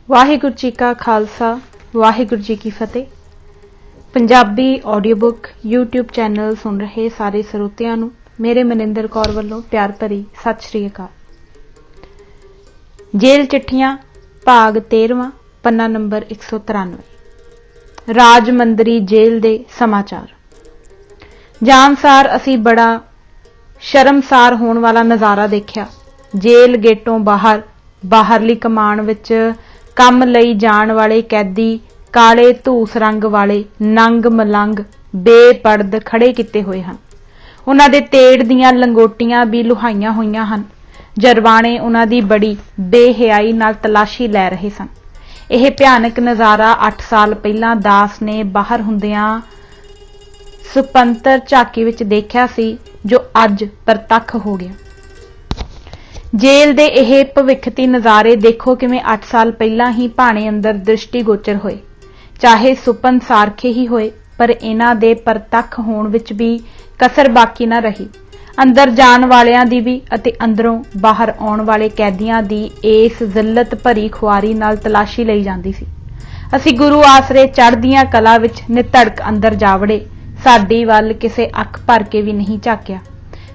वाहिगुरू जी का खालसा वाहिगुरू जी की फतेह। Punjabi audio book YouTube channel सुन रहे सारे ਸਰੋਤਿਆਂ ਨੂੰ मेरे मनिंदर कौर ਵੱਲੋਂ प्यार भरी सत श्री अकाल। जेल चिट्ठियां भाग 13वां पन्ना नंबर 193 राजमंदरी जेल दे समाचार। जानसार असी बड़ा शर्मसार होने वाला नज़ारा देखा। जेल गेटों बाहर बाहरली कमान विच काम लई जाण वाले कैदी काले धूस रंग वाले नंग मलंग बेपड़द खड़े किते हुए हैं। उन्हां दे तेड़ दीआं लंगोटियां भी लुहाइयां होईयां हन। जरवाणे उन्हां दी बड़ी बेहयाई नाल तलाशी लै रहे सन। यह भयानक नज़ारा 8 साल पहलां दास ने बाहर हुंदियां सुपंतर झाकी विच देखिया सी, जो अज परतख हो गया। जेल दे यह भविखती नज़ारे देखो किवें 8 साल पहलां ही भाणे अंदर दृष्टिगोचर होए। चाहे सुपन सारखे ही होए, पर इन्हां दे परतख होण विच भी कसर बाकी ना रही। अंदर जाण वालियां दी भी अते अंदरों बाहर आउण वाले कैदियां दी इस जिल्लत भरी खुआरी नाल तलाशी लई जांदी सी। असी गुरु आसरे चढ़दियां कला विच निधड़क अंदर जा वड़े। साडी वल किसे अख भर के भी नहीं झाकिया।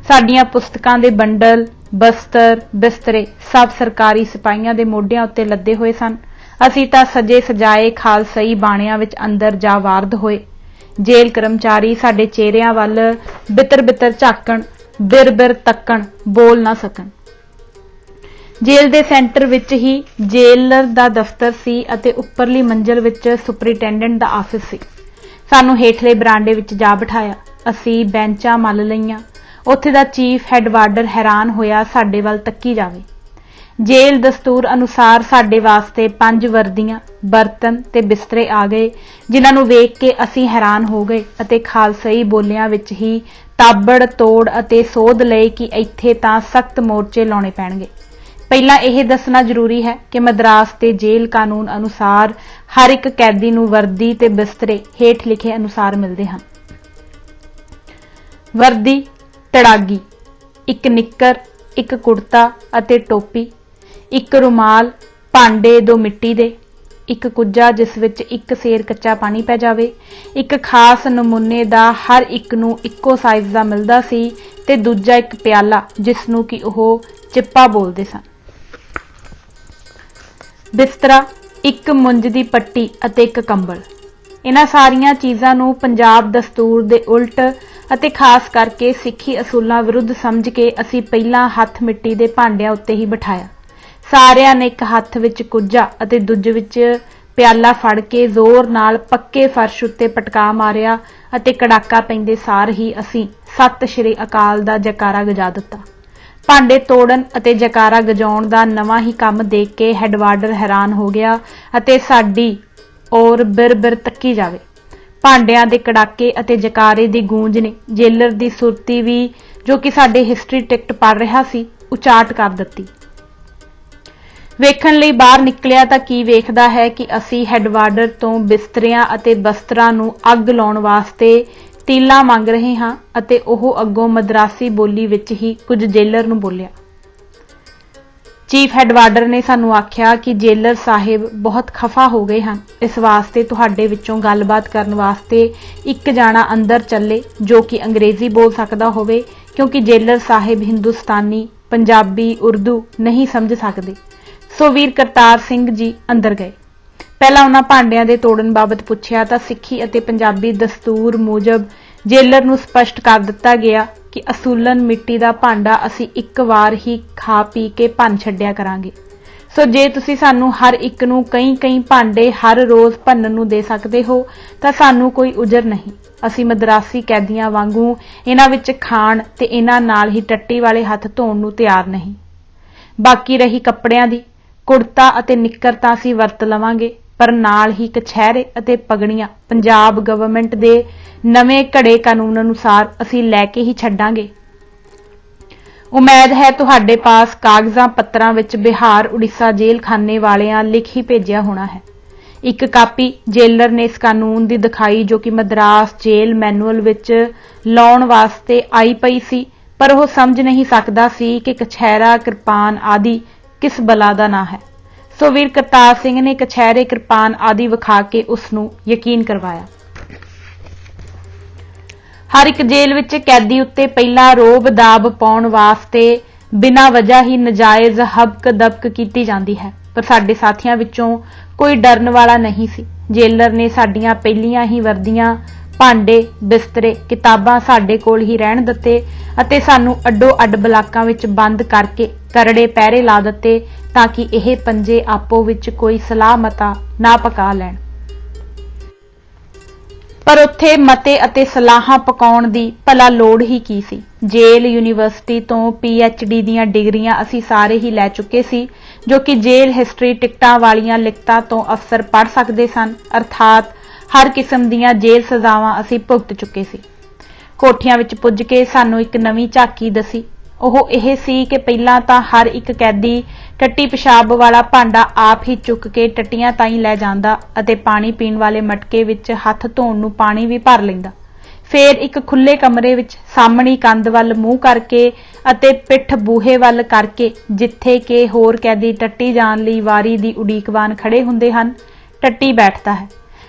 साडियां पुस्तकां दे बंडल बस्तर बिस्तरे सब सरकारी सिपाहियां दे मोढियां उत्ते लदे होए सन। असी तां सजे सजाए खालसई बाणियां विच अंदर जा वारद होए। जेल कर्मचारी साडे चेहरिਆਂ ਵੱਲ बितर बितर झाकण बिर बिर तकण बोल ना सकण। Jail they centre which he jailer दा दफ्तर सी अते उपरली मंजिल विच सुपरिटेंडेंट दा आफिस सी। सानू हेठले बरांडे विच जा बिठाया। असी बेंचां मल लईआं। उत्थे दा चीफ हैडवार्डर हैरान होया साडे वल तक्की जावे। जेल दस्तूर अनुसार साडे वास्ते 5 वर्दियां बर्तन ते बिस्तरे आ गए, जिन्हां नूं वेख के असी हैरान हो गए अते खालसई बोलियां विच ही ताबड़ तोड़ अते सोध लए कि इत्थे तां सख्त मोर्चे लाउणे पैणगे। ਪਹਿਲਾਂ ਇਹ ਦੱਸਣਾ ਜ਼ਰੂਰੀ ਹੈ कि मद्रास के जेल कानून अनुसार हर एक कैदी नूं वर्दी ते बिस्तरे हेठ लिखे अनुसार मिलते हैं। वर्दी तड़ागी, एक निक्कर, एक कुर्ता अते टोपी, एक रुमाल, भांडे 2 मिट्टी दे, एक कुज्जा जिस विच एक सेर कच्चा पानी पै जावे, एक खास नमूने दा हर एक नूं इक्को साइज दा मिलदा सी ते दूजा एक प्याला जिस नूं कि ओह चिप्पा बोलदे सन। बिस्तरा, एक मुंज दी पट्टी अते एक कंबल। इन्हां सारियां चीज़ां नूं पंजाब दस्तूर दे उल्ट अते खास करके सिੱਖੀ असूलों विरुद्ध समझ के असी पहला हथ मिट्टी दे भांडिਆਂ उत्ते ही बिठाया। सारिਆਂ ने एक हथ विच कुज्जा अते दूजे विच प्याला फड़ के जोर नाल पक्के फर्श उत्ते पटका मारिया अते कड़ाका पैंदे सार ही असी सत श्री अकाल दा जयकारा गजा दिता। भांडे तोड़न अते जयकारा गजाउण दा नवां ही काम देख के हैडवार्डर हैरान हो गया अते साडी और बिर बिर तक्की जावे। भांडिਆਂ ਦੇ कड़ाके अते जयकारे दी गूंज ने जेलर दी सुरती भी, जो कि साडे हिस्टरी टिकट पढ़ रहा सी, उचाट कर दित्ती। वेखण लई बाहर निकलिया तां की वेखदा है कि असी हैडवार्डर तो बिस्तरियां अते बस्तरां नूं अग लाउण वास्ते तीला मंग रहे हां अते ओह अग्गों मद्रासी बोली विच ही कुछ जेलर नूं बोलिया। चीफ हैडवार्डर ने सानू आख्या कि जेलर साहिब बहुत खफा हो गए हैं, इस वास्ते तुहाडे विचों गलबात करन वास्ते एक जाना अंदर चले जो कि अंग्रेजी बोल सकदा होवे, क्योंकि जेलर साहिब हिंदुस्तानी पंजाबी उर्दू नहीं समझ सकते। सो वीर करतार सिंह जी अंदर गए। पहला उन्हां भांडिਆਂ ਦੇ तोड़न बाबत पुछया तां सिੱਖੀ ਅਤੇ पंजाबी दस्तूर मूजब जेलर नूं स्पष्ट कर दिता गया कि असूलन मिट्टी का भांडा असी एक वार ही खा पी के भन छड्डिया करांगे। सो जे तुसी सानू हर एक नूं कई कई भांडे हर रोज़ भन्नण नूं दे सकदे हो तां सानू कोई उजर नहीं। असी मद्रासी कैदियां वांगू इन्हां विच खाण ते इन्हां नाल ही टट्टी वाले हथ धोण नूं तैयार नहीं। बाकी रही कपड़ियां दी, कुर्ता अते निक्कर तां असी वरत लवांगे, पर नाल ही कछहरे अते पगड़ियां पंजाब गवर्नमेंट दे नवे घड़े कानून अनुसार असी लैके ही छड्डांगे। उम्मीद है तुहाडे पास कागजां पत्रां विच बिहार उड़ीसा जेल खाने वालियां लिख ही भेजिया होना है। एक कापी जेलर ने इस कानून दी दिखाई जो कि मद्रास जेल मैनुअल विच लाउण वास्ते आई पई सी, पर वह समझ नहीं सकदा सी कि कछहरा किरपान आदि किस बला दा ना है। सो वीर करतार सिंह ने कछहरे कृपान आदि विखा के उसनूं यकीन करवाया। हर एक जेल विच कैदी उत्ते पहला रोब दाब पाउण वास्ते बिना वजह ही नजायज़ हबक दबक कीती जांदी है, पर साडे साथियां विचों कोई डरन वाला नहीं सी। जेलर ने साडियां पहलियां ही वर्दियां, भांडे, बिस्तरे, किताबां साडे कोल ही रहण दित्ते अते सानूं अड्डो अड्ड बलाकां विच बंद करके करड़े पहरे ला दित्ते तां कि इह पंजे आपो विच कोई सलाह मता ना पका लैण। पर उत्थे मते अते सलाहां पकाउण दी भला लोड़ ही की सी। जेल यूनीवर्सिटी तो PhD दीयां डिग्रियां असीं सारे ही लै चुके सी, जो कि जेल हिस्टरी टिकटां वालियां लिखतां तो अफसर पढ़ सकदे सन, अर्थात हर किस्म दीयां जेल सजावां असीं भुगत चुके सी। कोठियां विच पुज के सानूं एक नवीं झाकी दसी। ਉਹ ਇਹ ਸੀ कि ਪਹਿਲਾਂ ਤਾਂ हर एक कैदी टट्टी पेशाब वाला भांडा आप ही चुक के टट्टियां ताईं लै जांदा अते पानी पीण वाले मटके विच हत्थ धोण नूं पानी भी भर लैंदा। फिर एक खुले कमरे विच सामणी कंध वल मूंह करके अते पिठ बूहे वल करके जिथे के होर कैदी टट्टी जाण लई वारी दी उडीकवान खड़े हुंदे हन, टट्टी बैठदा है।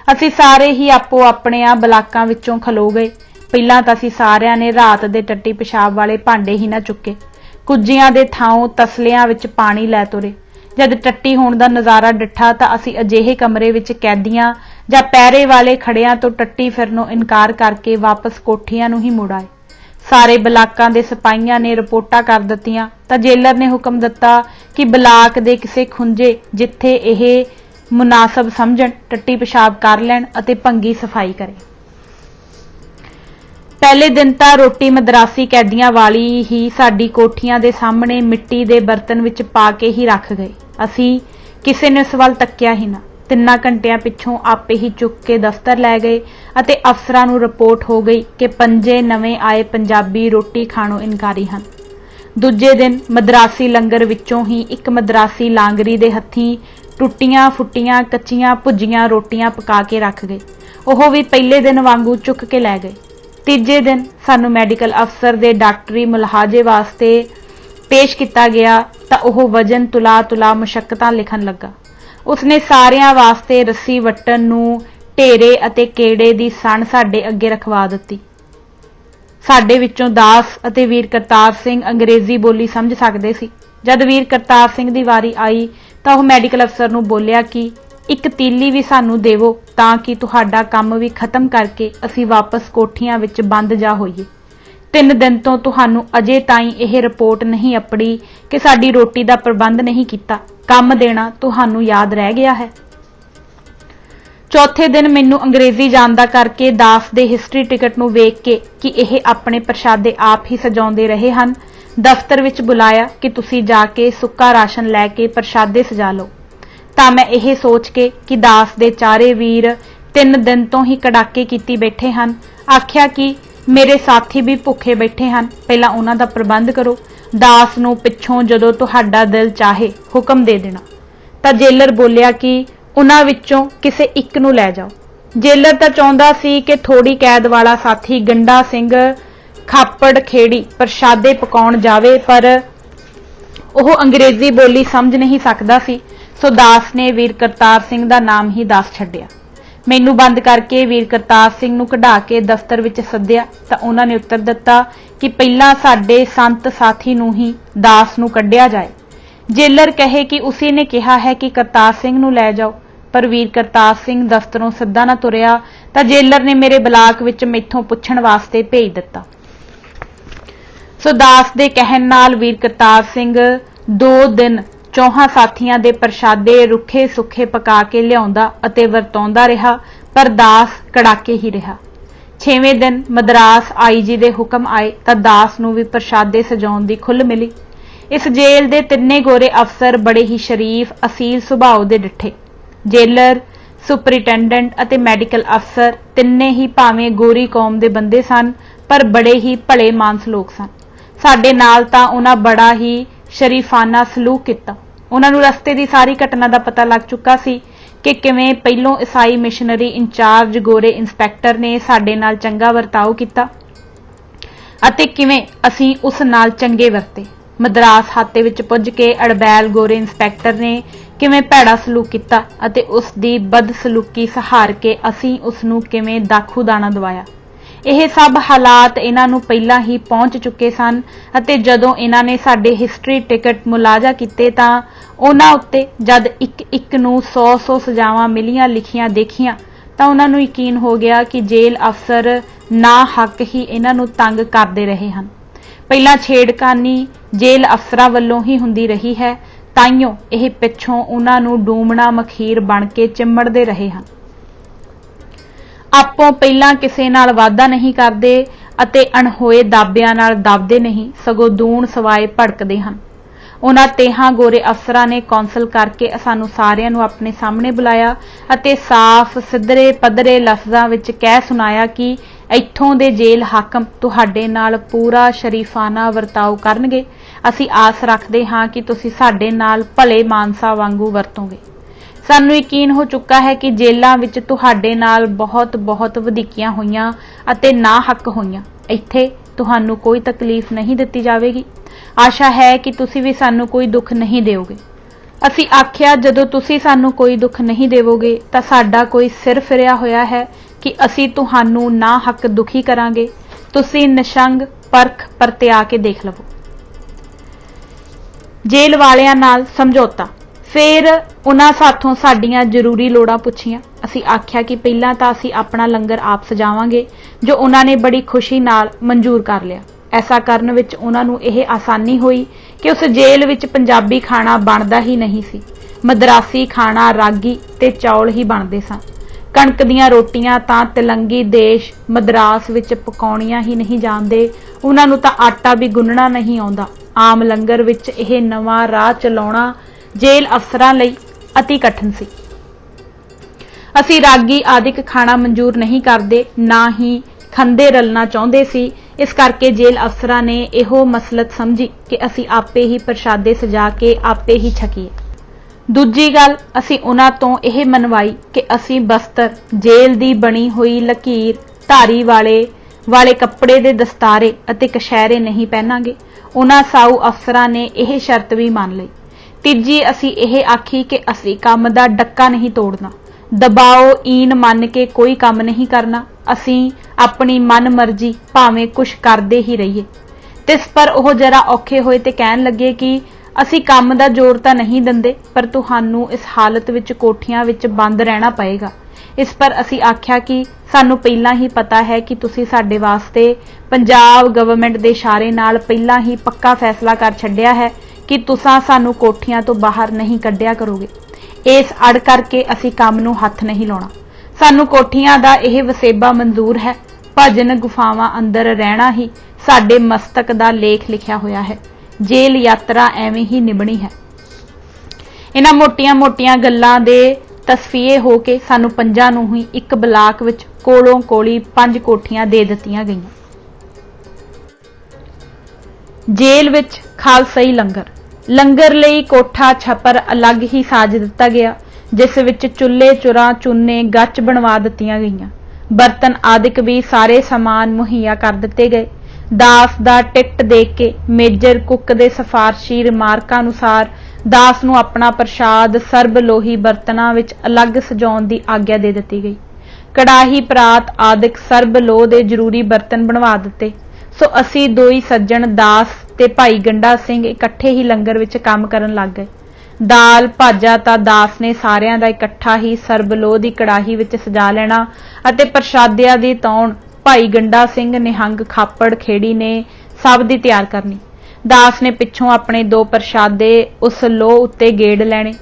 असीं सारे ही आपो अपणिआं बलाकां विचों खलो गए। ਪਹਿਲਾਂ ਤਾਂ ਅਸੀਂ ਸਾਰਿਆਂ ਨੇ ਰਾਤ ਦੇ ਟੱਟੀ ਪਿਸ਼ਾਬ ਵਾਲੇ ਭਾਂਡੇ ਹੀ ਨਾ ਚੁੱਕੇ, ਕੁੱਜੀਆਂ ਦੇ ਥਾਂ ਤਸਲਿਆਂ ਵਿੱਚ ਪਾਣੀ ਲੈ ਤੁਰੇ। ਜਦ ਟੱਟੀ ਹੋਣ ਦਾ ਨਜ਼ਾਰਾ ਡਿੱਠਾ ਤਾਂ ਅਸੀਂ ਅਜਿਹੇ ਕਮਰੇ ਵਿੱਚ ਕੈਦੀਆਂ ਜਾਂ ਪਹਿਰੇ ਵਾਲੇ ਖੜਿਆਂ ਤੋਂ ਟੱਟੀ ਫਿਰਨੋਂ ਇਨਕਾਰ ਕਰਕੇ ਵਾਪਸ ਕੋਠੀਆਂ ਨੂੰ ਹੀ ਮੁੜ ਆਏ। ਸਾਰੇ ਬਲਾਕਾਂ ਦੇ ਸਿਪਾਹੀਆਂ ਨੇ ਰਿਪੋਰਟਾਂ ਕਰ ਦਿੱਤੀਆਂ ਤਾਂ ਜੇਲਰ ਨੇ ਹੁਕਮ ਦਿੱਤਾ ਕਿ ਬਲਾਕ ਦੇ ਕਿਸੇ ਖੁੰਝੇ ਜਿੱਥੇ ਇਹ ਮੁਨਾਸਬ ਸਮਝਣ ਟੱਟੀ ਪਿਸ਼ਾਬ ਕਰ ਲੈਣ ਅਤੇ ਭੰਗੀ ਸਫਾਈ ਕਰੇ। पहले दिन तां रोटी मद्रासी कैदियां वाली ही साडी कोठियां दे सामने मिट्टी दे बर्तन विच पा के ही रख गए। असी किसी ने उस वल तक्या ही ना। 3 घंटियां पिछों आपे ही चुक के दफ्तर लै गए अते अफसरां नूं रिपोर्ट हो गई कि 5 नवें आए पंजाबी रोटी खाणों इनकारी हन। दूजे दिन मद्रासी लंगर विचों ही एक मद्रासी लांगरी दे हत्थीं टुट्टियां फुट्टियां कच्चियां भुजियां रोटियां पका के रख गए। ओह भी पहले दिन वांगू चुक के लै गए। तीजे दिन सानू मैडिकल अफसर दे डॉक्टरी मुलाजे वास्ते पेश किया गया तो वह वजन तुला तुला मुशक्कतां लिखन लगा। उसने सारियां वास्ते रस्सी वट्टन नूं ढेरे अते केड़े दी सण साडे अगे रखवा दित्ती। साडे विचों दास अते वीर करतार सिंह अंग्रेजी बोली समझ सकदे सी। जद वीर करतार सिंह दी वारी आई तां ओह मैडिकल अफसर नूं बोलिया कि एक तीली भी सानू देवो तां कि तुहाडा काम भी खत्म करके असी वापस कोठियां विच बंद जा होईए। 3 दिन तो तुहानू अजे ताईं यह रिपोर्ट नहीं अपड़ी कि साडी रोटी दा प्रबंध नहीं कीता। काम देना तुहानू याद रह गया है। चौथे दिन मैनू अंग्रेजी जानदा करके दास दे हिस्टरी टिकट नूं वेख के कि यह अपने प्रशादे आप ही सजाउंदे रहे हन, दफ्तर विच बुलाया कि तुसी जाके सुक्का राशन लैके प्रशादे सजा लो। तां मैं यह सोच के कि दास दे चारे वीर 3 दिन तो ही कड़ाके कीती बैठे हन, आख्या कि मेरे साथी भी भुखे बैठे हन, पहला उन्हां दा प्रबंध करो। दास नूं पिछों जदों तुहाडा दिल चाहे हुक्म दे देना। तां जेलर बोलिया कि उन्हां विचों किसे एक नूं लै जाओ। जेलर तां चाहुंदा सी कि थोड़ी कैद वाला साथी गंडा सिंह खापड़ खेड़ी प्रशादे पकाउण जावे, पर ओह अंग्रेजी बोली समझ नहीं सकदा सी। सो दास ने वीर करतार सिंह दा नाम ही दास छड्डिया। मैनू बंद करके वीर करतार सिंह नूं कढा के दफ्तर विच सद्दिया तां उन्हां ने उत्तर दिता कि पहला साडे संत साथी नूं ही दास नूं कढिया जाए। जेलर कहे कि उसी ने कहा है कि करतार सिंह नूं लै जाओ, पर वीर करतार सिंह दफ्तरों सिद्धा ना तुरिया तां जेलर ने मेरे बलाक विच मैथों पुछण वास्ते भेज दिता। सो दास दे कहण नाल वीर करतार सिंह 2 दिन 4 साथियां दे प्रशादे रुखे सुखे पका के लियाउंदा अते वरताउंदा रहा, पर दास कड़ाके ही रहा। 6वें दिन मद्रास IG दे हुक्म आए तां दास नूं भी प्रशादे सजाउण दी खुल मिली। इस जेल दे 3 गोरे अफसर बड़े ही शरीफ असील सुभाव दे डिठे। जेलर, सुपरिटेंडेंट अते मैडिकल अफसर तिन्ने ही भावें गोरी कौम दे बंदे सन, पर बड़े ही भले मानस लोग सन। साडे नाल तां उन्हां बड़ा ही शरीफाना सलूक किया। उन्होंने रस्ते की सारी घटना का पता लग चुका सी कि किवें पहलों ईसाई मिशनरी इंचार्ज गोरे इंस्पैक्टर ने साडे नाल चंगा वर्ताव किया अते किवें असीं उस नाल चंगे वरते। मद्रास हाते विच पुज के अड़बैल गोरे इंस्पैक्टर ने ਕਿਵੇਂ ਭੈੜਾ ਸਲੂਕ ਕੀਤਾ ਅਤੇ ਉਸ ਦੀ ਬਦਸਲੂਕੀ ਸਹਾਰ ਕੇ ਅਸੀਂ ਉਸ ਨੂੰ ਕਿਵੇਂ ਦਾਖੂ ਦਾਣਾ ਦਵਾਇਆ। ਇਹ ਸਭ ਹਾਲਾਤ ਇਹਨਾਂ ਨੂੰ ਪਹਿਲਾਂ ਹੀ ਪਹੁੰਚ ਚੁੱਕੇ ਸਨ ਅਤੇ ਜਦੋਂ ਇਹਨਾਂ ਨੇ ਸਾਡੇ ਹਿਸਟਰੀ ਟਿਕਟ ਮੁਲਾਜ਼ਾ ਕੀਤੇ ਤਾਂ ਉਹਨਾਂ ਉੱਤੇ ਜਦ ਇੱਕ ਨੂੰ 100 ਸਜ਼ਾਵਾਂ ਮਿਲੀਆਂ ਲਿਖੀਆਂ ਦੇਖੀਆਂ ਤਾਂ ਉਹਨਾਂ ਨੂੰ ਯਕੀਨ ਹੋ ਗਿਆ ਕਿ ਜੇਲ੍ਹ ਅਫਸਰ ਨਾ ਹੱਕ ਹੀ ਇਹਨਾਂ ਨੂੰ ਤੰਗ ਕਰਦੇ ਰਹੇ ਹਨ। ਪਹਿਲਾਂ ਛੇੜਖਾਨੀ ਜੇਲ੍ਹ ਅਫਸਰਾਂ ਵੱਲੋਂ ਹੀ ਹੁੰਦੀ ਰਹੀ ਹੈ, ਤਾਈਓ ਇਹ ਪਿੱਛੋਂ ਉਹਨਾਂ ਨੂੰ ਡੂਮਣਾ ਮਖੀਰ ਬਣ ਕੇ ਚਿੰਮੜਦੇ ਰਹੇ ਹਨ। ਆਪੋਂ ਪਹਿਲਾਂ ਕਿਸੇ ਨਾਲ ਵਾਅਦਾ ਨਹੀਂ ਕਰਦੇ ਅਤੇ ਅਣਹੋਏ ਦਾਬਿਆਂ ਨਾਲ ਦਬਦੇ ਨਹੀਂ, ਸਗੋਂ ਦੂਣ ਸਵਾਏ ਭੜਕਦੇ ਹਨ। ਉਹਨਾਂ ਤੇਹਾਂ ਗੋਰੇ ਅਫਸਰਾਂ ਨੇ ਕੌਂਸਲ ਕਰਕੇ ਸਾਨੂੰ ਸਾਰਿਆਂ ਨੂੰ ਆਪਣੇ ਸਾਹਮਣੇ ਬੁਲਾਇਆ ਅਤੇ ਸਾਫ਼ ਸਿੱਧਰੇ ਪੱਧਰੇ ਲਫ਼ਜ਼ਾਂ ਵਿੱਚ ਕਹਿ ਸੁਣਾਇਆ ਕਿ ਇੱਥੋਂ ਦੇ ਜੇਲ੍ਹ ਹਾਕਮ ਤੁਹਾਡੇ ਨਾਲ ਪੂਰਾ ਸ਼ਰੀਫਾਨਾ ਵਰਤਾਓ ਕਰਨਗੇ। ਅਸੀਂ ਆਸ ਰੱਖਦੇ ਹਾਂ ਕਿ ਤੁਸੀਂ ਸਾਡੇ ਨਾਲ ਭਲੇ ਮਾਨਸਾ ਵਾਂਗੂ ਵਰਤੋਗੇ। ਸਾਨੂੰ ਯਕੀਨ ਹੋ ਚੁੱਕਾ ਹੈ ਕਿ ਜੇਲ੍ਹਾਂ ਵਿੱਚ ਤੁਹਾਡੇ ਨਾਲ ਬਹੁਤ ਵਧੀਕੀਆਂ ਹੋਈਆਂ ਅਤੇ ਨਾ ਹੱਕ ਹੋਈਆਂ। ਇੱਥੇ ਤੁਹਾਨੂੰ ਕੋਈ ਤਕਲੀਫ ਨਹੀਂ ਦਿੱਤੀ ਜਾਵੇਗੀ। ਆਸ਼ਾ ਹੈ ਕਿ ਤੁਸੀਂ ਵੀ ਸਾਨੂੰ ਕੋਈ ਦੁੱਖ ਨਹੀਂ ਦਿਓਗੇ। ਅਸੀਂ ਆਖਿਆ, ਜਦੋਂ ਤੁਸੀਂ ਸਾਨੂੰ ਕੋਈ ਦੁੱਖ ਨਹੀਂ ਦੇਵੋਗੇ ਤਾਂ ਸਾਡਾ ਕੋਈ ਸਿਰ ਫਿਰਿਆ ਹੋਇਆ ਹੈ ਕਿ ਅਸੀਂ ਤੁਹਾਨੂੰ ਨਾ ਹੱਕ ਦੁਖੀ ਕਰਾਂਗੇ। ਤੁਸੀਂ ਨਿਸ਼ੰਗ ਪਰਖ ਪਰਤਿਆ ਕੇ ਦੇਖ ਲਵੋ। ਜੇਲ੍ਹ ਵਾਲਿਆਂ ਨਾਲ ਸਮਝੌਤਾ। ਫਿਰ ਉਹਨਾਂ ਸਾਥੋਂ ਸਾਡੀਆਂ ਜ਼ਰੂਰੀ ਲੋੜਾਂ ਪੁੱਛੀਆਂ। ਅਸੀਂ ਆਖਿਆ ਕਿ ਪਹਿਲਾਂ ਤਾਂ ਅਸੀਂ ਆਪਣਾ ਲੰਗਰ ਆਪ ਸਜਾਵਾਂਗੇ, ਜੋ ਉਹਨਾਂ ਨੇ ਬੜੀ ਖੁਸ਼ੀ ਨਾਲ ਮਨਜ਼ੂਰ ਕਰ ਲਿਆ। ਐਸਾ ਕਰਨ ਵਿੱਚ ਉਹਨਾਂ ਨੂੰ ਇਹ ਆਸਾਨੀ ਹੋਈ ਕਿ ਉਸ ਜੇਲ੍ਹ ਵਿੱਚ ਪੰਜਾਬੀ ਖਾਣਾ ਬਣਦਾ ਹੀ ਨਹੀਂ ਸੀ। ਮਦਰਾਸੀ ਖਾਣਾ ਰਾਗੀ ਤੇ ਚੌਲ ਹੀ ਬਣਦੇ ਸਨ। ਕਣਕ ਦੀਆਂ ਰੋਟੀਆਂ ਤਾਂ ਤਿਲੰਗੀ ਦੇਸ਼ ਮਦਰਾਸ ਵਿੱਚ ਪਕਾਉਣੀਆਂ ਹੀ ਨਹੀਂ ਜਾਣਦੇ। ਉਹਨਾਂ ਨੂੰ ਤਾਂ ਆਟਾ ਵੀ ਗੁੰਨਣਾ ਨਹੀਂ ਆਉਂਦਾ। ਆਮ ਲੰਗਰ ਵਿੱਚ ਇਹ ਨਵਾਂ ਰਾਹ ਚਲਾਉਣਾ ਜੇਲ੍ਹ ਅਫਸਰਾਂ ਲਈ ਅਤੀ ਕਠਿਨ ਸੀ। ਅਸੀਂ ਰਾਗੀ ਆਦਿਕ ਖਾਣਾ ਮਨਜ਼ੂਰ ਨਹੀਂ ਕਰਦੇ, ਨਾ ਹੀ ਖੰਦੇ ਰਲਣਾ ਚਾਹੁੰਦੇ ਸੀ। ਇਸ ਕਰਕੇ ਜੇਲ੍ਹ ਅਫਸਰਾਂ ਨੇ ਇਹੋ ਮਸਲਤ ਸਮਝੀ ਕਿ ਅਸੀਂ ਆਪੇ ਹੀ ਪ੍ਰਸ਼ਾਦੇ ਸਜਾ ਕੇ ਆਪੇ ਹੀ ਛਕੀਏ। ਦੂਜੀ ਗੱਲ ਅਸੀਂ ਉਹਨਾਂ ਤੋਂ ਇਹ ਮਨਵਾਈ ਕਿ ਅਸੀਂ ਬਸਤਰ ਜੇਲ੍ਹ ਦੀ ਬਣੀ ਹੋਈ ਲਕੀਰ ਧਾਰੀ ਵਾਲੇ ਕੱਪੜੇ ਦੇ ਦਸਤਾਰੇ ਅਤੇ ਕਸ਼ਹਿਰੇ ਨਹੀਂ ਪਹਿਨਾਂਗੇ। ਉਹਨਾਂ ਸਾਊ ਅਫਸਰਾਂ ਨੇ ਇਹ ਸ਼ਰਤ ਵੀ ਮੰਨ ਲਈ। ਤੀਜੀ ਅਸੀਂ ਇਹ ਆਖੀ ਕਿ ਅਸੀਂ ਕੰਮ ਦਾ ਡੱਕਾ ਨਹੀਂ ਤੋੜਨਾ, ਦਬਾਓ ਈਨ ਮੰਨ ਕੇ ਕੋਈ ਕੰਮ ਨਹੀਂ ਕਰਨਾ। ਅਸੀਂ ਆਪਣੀ ਮਨ ਮਰਜ਼ੀ ਭਾਵੇਂ ਕੁਛ ਕਰਦੇ ਹੀ ਰਹੀਏ। ਤਿਸ ਪਰ ਉਹ ਜਰਾ ਔਖੇ ਹੋਏ ਤੇ ਕਹਿਣ ਲੱਗੇ ਕਿ ਅਸੀਂ ਕੰਮ ਦਾ ਜ਼ੋਰ ਤਾਂ ਨਹੀਂ ਦਿੰਦੇ, ਪਰ ਤੁਹਾਨੂੰ ਇਸ ਹਾਲਤ ਵਿੱਚ ਕੋਠੀਆਂ ਵਿੱਚ ਬੰਦ ਰਹਿਣਾ ਪਏਗਾ। ਇਸ ਪਰ ਅਸੀਂ ਆਖਿਆ ਕਿ ਸਾਨੂੰ ਪਹਿਲਾਂ ਹੀ ਪਤਾ ਹੈ ਕਿ ਤੁਸੀਂ ਸਾਡੇ ਵਾਸਤੇ ਪੰਜਾਬ ਗਵਰਨਮੈਂਟ ਦੇ ਇਸ਼ਾਰੇ ਨਾਲ ਪਹਿਲਾਂ ਹੀ ਪੱਕਾ ਫੈਸਲਾ ਕਰ ਛੱਡਿਆ ਹੈ ਕਿ ਤੁਸੀਂ ਸਾਨੂੰ ਕੋਠੀਆਂ ਤੋਂ ਬਾਹਰ ਨਹੀਂ ਕੱਢਿਆ ਕਰੋਗੇ। ਇਸ ਅੜ ਕਰਕੇ ਅਸੀਂ ਕੰਮ ਨੂੰ ਹੱਥ ਨਹੀਂ ਲਾਉਣਾ। ਸਾਨੂੰ ਕੋਠੀਆਂ ਦਾ ਇਹ ਵਸੇਬਾ ਮਨਜ਼ੂਰ ਹੈ। ਭਜਨ ਗੁਫਾਵਾਂ ਅੰਦਰ ਰਹਿਣਾ ਹੀ ਸਾਡੇ ਮਸਤਕ ਦਾ ਲੇਖ ਲਿਖਿਆ ਹੋਇਆ ਹੈ। ਜੇਲ੍ਹ ਯਾਤਰਾ ਐਵੇਂ ਹੀ ਨਿਭਣੀ ਹੈ। ਇਹਨਾਂ ਮੋਟੀਆਂ ਗੱਲਾਂ ਦੇ ਤਸਫੀਏ ਹੋ ਕੇ ਸਾਨੂੰ ਪੰਜਾਂ ਨੂੰ ਹੀ ਇੱਕ ਬਲਾਕ ਵਿੱਚ ਕੋਲੋਂ ਕੋਲੀ 5 ਕੋਠੀਆਂ ਦੇ ਦਿੱਤੀਆਂ ਗਈਆਂ। ਜੇਲ੍ਹ ਵਿੱਚ ਖਾਲਸਾਈ ਲੰਗਰ ਲਈ ਕੋਠਾ ਛੱਪਰ ਅਲੱਗ ਹੀ ਸਾਜ ਦਿੱਤਾ ਗਿਆ, ਜਿਸ ਵਿੱਚ ਚੁੱਲ੍ਹੇ ਚੁਰਾ ਚੂਨੇ ਗੱਚ ਬਣਵਾ ਦਿੱਤੀਆਂ ਗਈਆਂ। ਬਰਤਨ ਆਦਿਕ ਵੀ ਸਾਰੇ ਸਮਾਨ ਮੁਹੱਈਆ ਕਰ ਦਿੱਤੇ ਗਏ। ਦਾਸ ਦਾ ਟਿਕਟ ਦੇਖ ਕੇ ਮੇਜਰ ਕੁੱਕ ਦੇ ਸਿਫਾਰਸ਼ੀ ਰਿਮਾਰਕਾਂ ਅਨੁਸਾਰ ਦਾਸ ਨੂੰ ਆਪਣਾ ਪ੍ਰਸ਼ਾਦ ਸਰਬ ਲੋਹੀ ਬਰਤਨਾਂ ਵਿੱਚ ਅਲੱਗ ਸਜਾਉਣ ਦੀ ਆਗਿਆ ਦੇ ਦਿੱਤੀ ਗਈ। ਕੜਾਹੀ ਪਰਾਤ ਆਦਿਕ ਸਰਬ ਲੋਹ ਦੇ ਜ਼ਰੂਰੀ ਬਰਤਨ ਬਣਵਾ ਦਿੱਤੇ। ਸੋ ਅਸੀਂ ਦੋਈ ਸੱਜਣ ਦਾਸ ਤੇ ਭਾਈ ਗੰਡਾ ਸਿੰਘ ਇਕੱਠੇ ਹੀ ਲੰਗਰ ਵਿੱਚ ਕੰਮ ਕਰਨ ਲੱਗ ਗਏ। ਦਾਲ ਭਾਜਾ ਤਾਂ ਦਾਸ ਨੇ ਸਾਰਿਆਂ ਦਾ ਇਕੱਠਾ ਹੀ ਸਰਬ ਲੋਹ ਦੀ ਕੜਾਹੀ ਵਿੱਚ ਸਜਾ ਲੈਣਾ ਅਤੇ ਪ੍ਰਸ਼ਾਦਿਆਂ ਦੀ ਤੌਣ ਭਾਈ ਗੰਡਾ ਸਿੰਘ ਨਿਹੰਗ ਖਾਪੜ ਖੇੜੀ ਨੇ ਸਭ ਦੀ ਤਿਆਰ ਕਰਨੀ। ਦਾਸ ਨੇ ਪਿੱਛੋਂ ਆਪਣੇ 2 ਪ੍ਰਸ਼ਾਦੇ ਉਸ ਲੋਹ ਉੱਤੇ ਗੇੜ ਲੈਣੇ।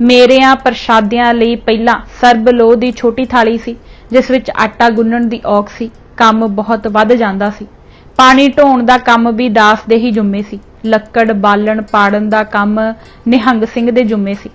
ਮੇਰਿਆਂ ਪ੍ਰਸ਼ਾਦਿਆਂ ਲਈ ਪਹਿਲਾਂ ਸਰਬ ਲੋਹ ਦੀ ਛੋਟੀ ਥਾਲੀ ਸੀ, ਜਿਸ ਵਿੱਚ ਆਟਾ ਗੁੰਨਣ ਦੀ ਔਖ ਸੀ। ਕੰਮ ਬਹੁਤ ਵੱਧ ਜਾਂਦਾ ਸੀ। ਪਾਣੀ ਢੋਣ ਦਾ ਕੰਮ ਵੀ ਦਾਸ ਦੇ ਹੀ ਜੁੰਮੇ ਸੀ। ਲੱਕੜ ਬਾਲਣ ਪਾੜਨ ਦਾ ਕੰਮ ਨਿਹੰਗ ਸਿੰਘ ਦੇ ਜੁੰਮੇ ਸੀ।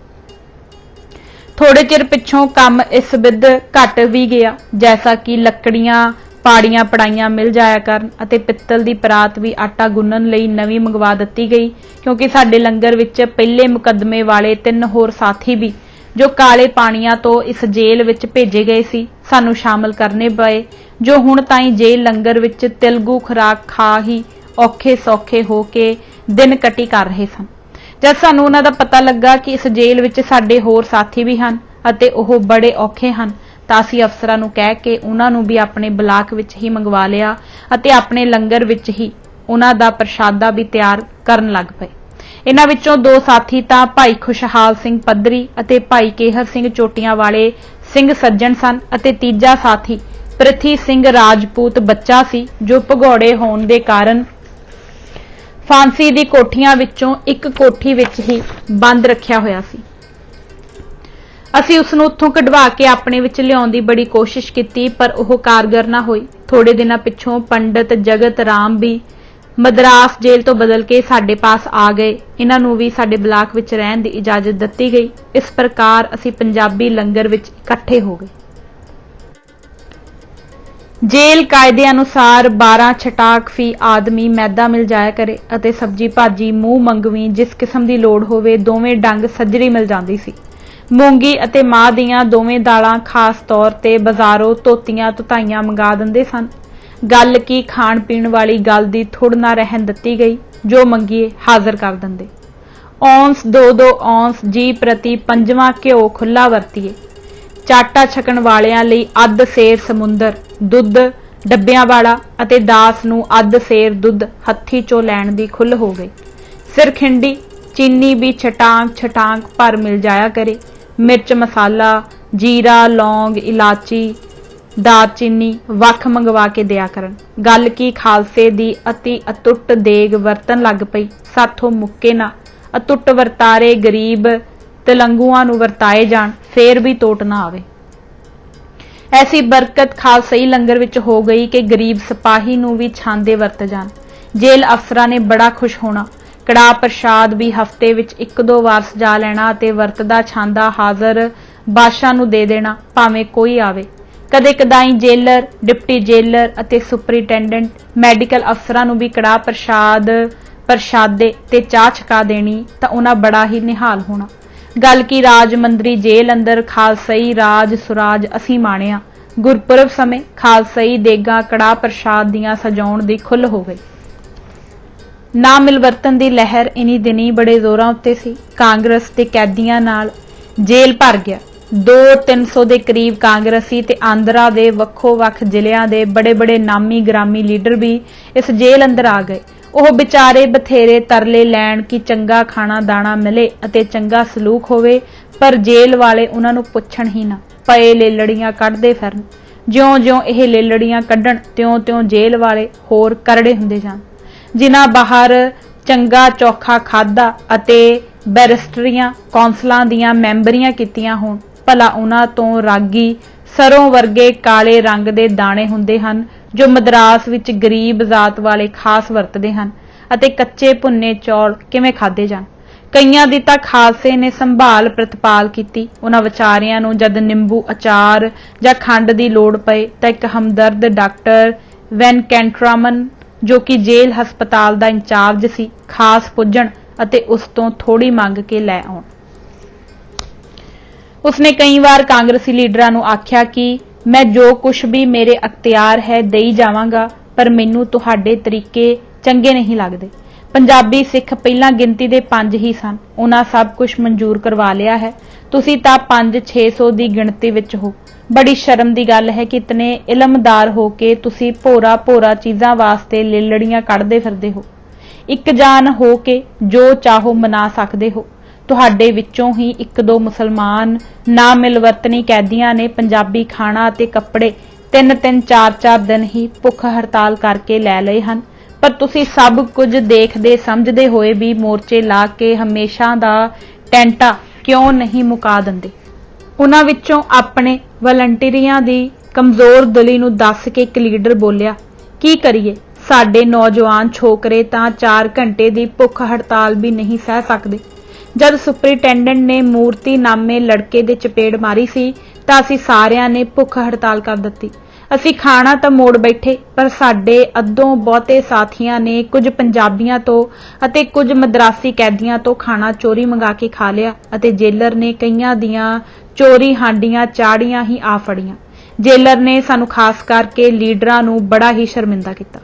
ਥੋੜੇ ਚਿਰ ਪਿੱਛੋਂ ਕੰਮ ਇਸ ਵਿਧ ਘਟ ਵੀ ਗਿਆ, ਜੈਸਾ ਕਿ ਲੱਕੜੀਆਂ ਪਾੜੀਆਂ ਪੜਾਈਆਂ ਮਿਲ ਜਾਇਆ ਕਰਨ ਅਤੇ ਪਿੱਤਲ ਦੀ ਪਰਾਤ ਵੀ ਆਟਾ ਗੁੰਨਣ ਲਈ ਨਵੀਂ ਮੰਗਵਾ ਦਿੱਤੀ ਗਈ, ਕਿਉਂਕਿ ਸਾਡੇ ਲੰਗਰ ਵਿੱਚ ਪਹਿਲੇ ਮੁਕੱਦਮੇ ਵਾਲੇ 3 ਹੋਰ ਸਾਥੀ ਵੀ ਜੋ ਕਾਲੇ ਪਾਣੀਆਂ ਤੋਂ ਇਸ ਜੇਲ੍ਹ ਵਿੱਚ ਭੇਜੇ ਗਏ ਸੀ, ਸਾਨੂੰ ਸ਼ਾਮਲ ਕਰਨੇ ਪਏ, ਜੋ ਹੁਣ ਤਾਈਂ ਜੇਲ੍ਹ ਲੰਗਰ ਵਿੱਚ ਤਿਲਗੂ ਖੁਰਾਕ ਖਾ ਹੀ ਔਖੇ ਸੌਖੇ ਹੋ ਕੇ ਦਿਨ ਕੱਟੀ ਕਰ ਰਹੇ ਸਨ। जद सानू उन्हां दा पता लगा कि इस जेल विच साडे होर साथी भी हन अते ओह बड़े औखे हन तां असीं अफसरां नूं कह के उन्हां नूं भी अपने ब्लाक विच ही मंगवा लिया अते अपने लंगर विच ही उन्हां दा प्रशादा भी तैयार करन लग पए। इन्हां विचों 2 साथी तां भाई खुशहाल सिंह पद्धरी अते भाई केहर सिंह चोटियां वाले सिंह सज्जन सन अते तीजा साथी ਪ੍ਰਿਥੀ ਸਿੰਘ ਰਾਜਪੂਤ ਬੱਚਾ ਸੀ ਜੋ ਭਗੌੜੇ ਹੋਣ ਦੇ ਕਾਰਨ ਫਾਂਸੀ ਦੀ ਕੋਠੀਆਂ ਵਿੱਚੋਂ ਇੱਕ ਕੋਠੀ ਵਿੱਚ ਹੀ ਬੰਦ ਰੱਖਿਆ ਹੋਇਆ ਸੀ। ਅਸੀਂ ਉਸ ਨੂੰ ਉੱਥੋਂ ਕਢਵਾ ਕੇ ਆਪਣੇ ਵਿੱਚ ਲਿਆਉਣ ਦੀ ਬੜੀ ਕੋਸ਼ਿਸ਼ ਕੀਤੀ ਪਰ ਉਹ ਕਾਰਗਰ ਨਾ ਹੋਈ। ਥੋੜੇ ਦਿਨਾਂ ਪਿੱਛੋਂ ਪੰਡਤ ਜਗਤ ਰਾਮ ਵੀ ਮਦਰਾਸ ਜੇਲ੍ਹ ਤੋਂ ਬਦਲ ਕੇ ਸਾਡੇ ਪਾਸ ਆ ਗਏ। ਇਹਨਾਂ ਨੂੰ ਵੀ ਸਾਡੇ ਬਲਾਕ ਵਿੱਚ ਰਹਿਣ ਦੀ ਇਜਾਜ਼ਤ ਦਿੱਤੀ ਗਈ। ਇਸ ਪ੍ਰਕਾਰ ਅਸੀਂ ਪੰਜਾਬੀ ਲੰਗਰ ਵਿੱਚ ਇਕੱਠੇ ਹੋ ਗਏ। जेल कायदे अनुसार 12 छटाक फी आदमी मैदा मिल जाया करे अते सब्जी भाजी मूँह मंगवी जिस किस्म की लोड़ होवे दोवें डंग सजरी मिल जाती सी। मूंगी अते माँ दियां दोवें दालां खास तौर ते बाजारों धोतियां धुताइयां मंगा दिंदे सन। गल की खाण पीण वाली गल दी थुड़ ना रहन दित्ती गई, जो मंगीए हाजिर कर दिंदे। औंस 2-2 औंस जी प्रति 5वां घ्यो खुला वरतीए। चाटा छकण वालियां लई अध सेर समुंदर दुध डब्बियां वाला अते दास नूं अध सेर दुध हत्थी चों लैण दी खुल हो गई। सिरखिंडी चीनी भी छटांक भर मिल जाया करे। मिर्च मसाला जीरा लौंग इलाची दालचीनी वख मंगवा के दिया करन। गल की खालसे दी अति अतुट देग वरतन लग पई। साथों मुक्के ना अतुट वरतारे गरीब तेलंगुआं नूं वरताए जाण फेर भी टोट ना आवे। ऐसी बरकत खालसई लंगर विच हो गई कि गरीब सिपाही नूं भी छांदे वरत जाण। जेल अफसरां ने बड़ा खुश होना। कड़ाह प्रशाद भी हफ्ते विच 1-2 वार सजा लैणा ते वरतदा छांदा हाज़र बादशाह नूं दे देना भावें कोई आवे। कदे कदाई जेलर डिप्टी जेलर अते सुपरिटेंडेंट मैडिकल अफसरां नूं भी कड़ाह प्रशादे ते चाह छका देनी तां उन्हां बड़ा ही निहाल होना। गल की राजमंदरी जेल अंदर खालसई राज सुराज असी माणिया। गुरपुरब समय खालसई देगा कड़ाह प्रशाद दियां सजाउण दी खुल हो गई। ना मिलवर्तन दी लहर इन्हीं दिनी बड़े जोरां उत्ते सी। कांग्रेस ते कैदियां नाल जेल भर गया। 200-300 दे करीब कांग्रेसी ते आंध्रा दे वक्खो वक्ख जिलियां दे बड़े बड़े नामी ग्रामी लीडर भी इस जेल अंदर आ गए। ਉਹ ਵਿਚਾਰੇ ਬਥੇਰੇ ਤਰਲੇ ਲੈਣ ਕਿ ਚੰਗਾ ਖਾਣਾ ਦਾਣਾ ਮਿਲੇ ਅਤੇ ਚੰਗਾ ਸਲੂਕ ਹੋਵੇ ਪਰ ਜੇਲ੍ਹ ਵਾਲੇ ਉਹਨਾਂ ਨੂੰ ਪੁੱਛਣ ਹੀ ਨਾ ਪਏ ਲੇਲੜੀਆਂ ਕੱਢਦੇ ਫਿਰਨ। ਜਿਉਂ-ਜਿਉਂ ਇਹ ਲੇਲੜੀਆਂ ਕੱਢਣ ਤਿਉਂ-ਤਿਉਂ ਜੇਲ੍ਹ ਵਾਲੇ ਹੋਰ ਕਰੜੇ ਹੁੰਦੇ ਜਾਣ। ਜਿਨ੍ਹਾਂ ਬਾਹਰ ਚੰਗਾ ਚੋਖਾ ਖਾਦਾ ਅਤੇ ਬੈਰਿਸਟਰੀਆਂ ਕੌਂਸਲਾਂ ਦੀਆਂ ਮੈਂਬਰੀਆਂ ਕੀਤੀਆਂ ਹੋਣ ਭਲਾ ਉਹਨਾਂ ਤੋਂ ਰਾਗੀ ਸਰੋਂ ਵਰਗੇ ਕਾਲੇ ਰੰਗ ਦੇ ਦਾਣੇ ਹੁੰਦੇ ਹਨ जो मद्रास विच गरीब जात वाले खास वरतदे हन अते कच्चे भुन्ने चौल किवें खाधे जाण। कईयां दी तां खालसे ने संभाल प्रतिपाल कीती। उन्हां विचारियां नूं जद निंबू अचार जां खंड दी लोड़ पए तां इक हमदर्द डॉक्टर वैनकैंट्रामन जो कि जेल हस्पताल दा इंचार्ज सी खास पुज्जण अते उस तों थोड़ी मंग के लै आउण। उसने कई बार कांग्रेसी लीडरां नूं आख्या कि मैं जो कुछ भी मेरे अख्तियार है देई जावांगा पर मैनू तुहाडे तरीके चंगे नहीं लगदे। पंजाबी सिख पहला गिनती दे 5 ही सन, उन्हां सब कुछ मंजूर करवा लिया है। तुसीं तां 500-600 दी गिणती विच हो। बड़ी शर्म दी गल है कि इतने इलमदार हो के तुसीं भोरा चीज़ां वास्ते लेलड़ियां कढ़दे फिरदे हो। एक जान हो के जो चाहो मना सकदे हो। तुहाडे विचों ही 1-2 मुसलमान ना मिलवर्तनी कैदियां ने पंजाबी खाना ते कपड़े 3-3 4-4 दिन ही भुख हड़ताल करके लै लए हन पर तुसीं सब कुछ देखदे समझदे होए भी मोर्चे ला के हमेशा दा टेंटा क्यों नहीं मुका दिंदे। उन्हां विचों अपने वलंटियरां दी कमजोर दिली नूं दस के एक लीडर बोलिया, की करिए साडे नौजवान छोकरे तां 4 घंटे दी भुख हड़ताल भी नहीं सह सकदे। जद सुपरिटेंडेंट ने मूर्ति नामे लड़के दे चपेड़ मारी सी तां असीं सारियां ने भुख हड़ताल कर दित्ती। असीं खाना तां मोड़ बैठे पर साडे अद्धों बहुते साथियां ने कुछ पंजाबियां तो अते कुछ मद्रासी कैदियां तो खाना चोरी मंगा के खा लिया अते जेलर ने कईयां दियां चोरी हांडियां चाड़ियां ही आ फड़ियां। जेलर ने सानू खास करके लीडरां नू बड़ा ही शर्मिंदा किया।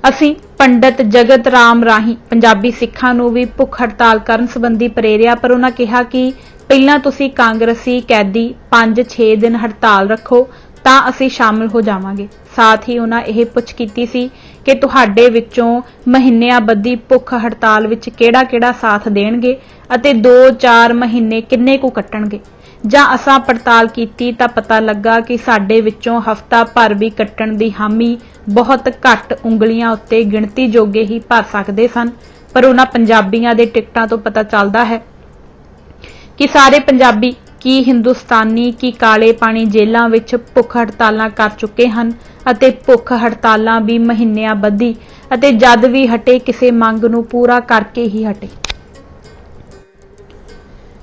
ਅਸੀਂ ਪੰਡਤ ਜਗਤ ਰਾਮ ਰਾਹੀਂ ਪੰਜਾਬੀ ਸਿੱਖਾਂ ਨੂੰ ਵੀ ਭੁੱਖ ਹੜਤਾਲ ਕਰਨ ਸੰਬੰਧੀ ਪ੍ਰੇਰਿਆ, ਪਰ ਉਹਨਾਂ ਕਿਹਾ ਕਿ ਪਹਿਲਾਂ ਤੁਸੀਂ ਕਾਂਗਰਸੀ ਕੈਦੀ 5-6 ਦਿਨ ਹੜਤਾਲ ਰੱਖੋ ਤਾਂ ਅਸੀਂ ਸ਼ਾਮਲ ਹੋ ਜਾਵਾਂਗੇ। ਸਾਥ ਹੀ ਉਹਨਾਂ ਇਹ ਪੁੱਛ ਕੀਤੀ ਸੀ ਕਿ ਤੁਹਾਡੇ ਵਿੱਚੋਂ ਮਹੀਨਿਆਂ ਬੱਧੀ ਭੁੱਖ ਹੜਤਾਲ ਵਿੱਚ ਕਿਹੜਾ-ਕਿਹੜਾ ਸਾਥ ਦੇਣਗੇ ਅਤੇ 2-4 ਮਹੀਨੇ ਕਿੰਨੇ ਕੁ ਕੱਟਣਗੇ। ਜਾਂ ਅਸਾਂ ਪੜਤਾਲ ਕੀਤੀ ਤਾਂ ਪਤਾ ਲੱਗਾ ਕਿ ਸਾਡੇ ਵਿੱਚੋਂ ਹਫ਼ਤਾ ਭਰ ਵੀ ਕੱਟਣ ਦੀ ਹਾਮੀ ਬਹੁਤ ਘੱਟ ਉਂਗਲੀਆਂ ਉੱਤੇ ਗਿਣਤੀ ਜੋਗੇ ਹੀ ਭਰ ਸਕਦੇ ਸਨ। ਪਰ ਉਹਨਾਂ ਪੰਜਾਬੀਆਂ ਦੇ ਟਿਕਟਾਂ ਤੋਂ ਪਤਾ ਚੱਲਦਾ ਹੈ ਕਿ ਸਾਰੇ ਪੰਜਾਬੀ ਕੀ ਹਿੰਦੁਸਤਾਨੀ ਕੀ ਕਾਲੇ ਪਾਣੀ ਜੇਲ੍ਹਾਂ ਵਿੱਚ ਭੁੱਖ ਹੜਤਾਲਾਂ ਕਰ ਚੁੱਕੇ ਹਨ ਅਤੇ ਭੁੱਖ ਹੜਤਾਲਾਂ ਵੀ ਮਹੀਨਿਆਂ ਬੱਧੀ ਅਤੇ ਜਦ ਵੀ ਹਟੇ ਕਿਸੇ ਮੰਗ ਨੂੰ ਪੂਰਾ ਕਰਕੇ ਹੀ ਹਟੇ।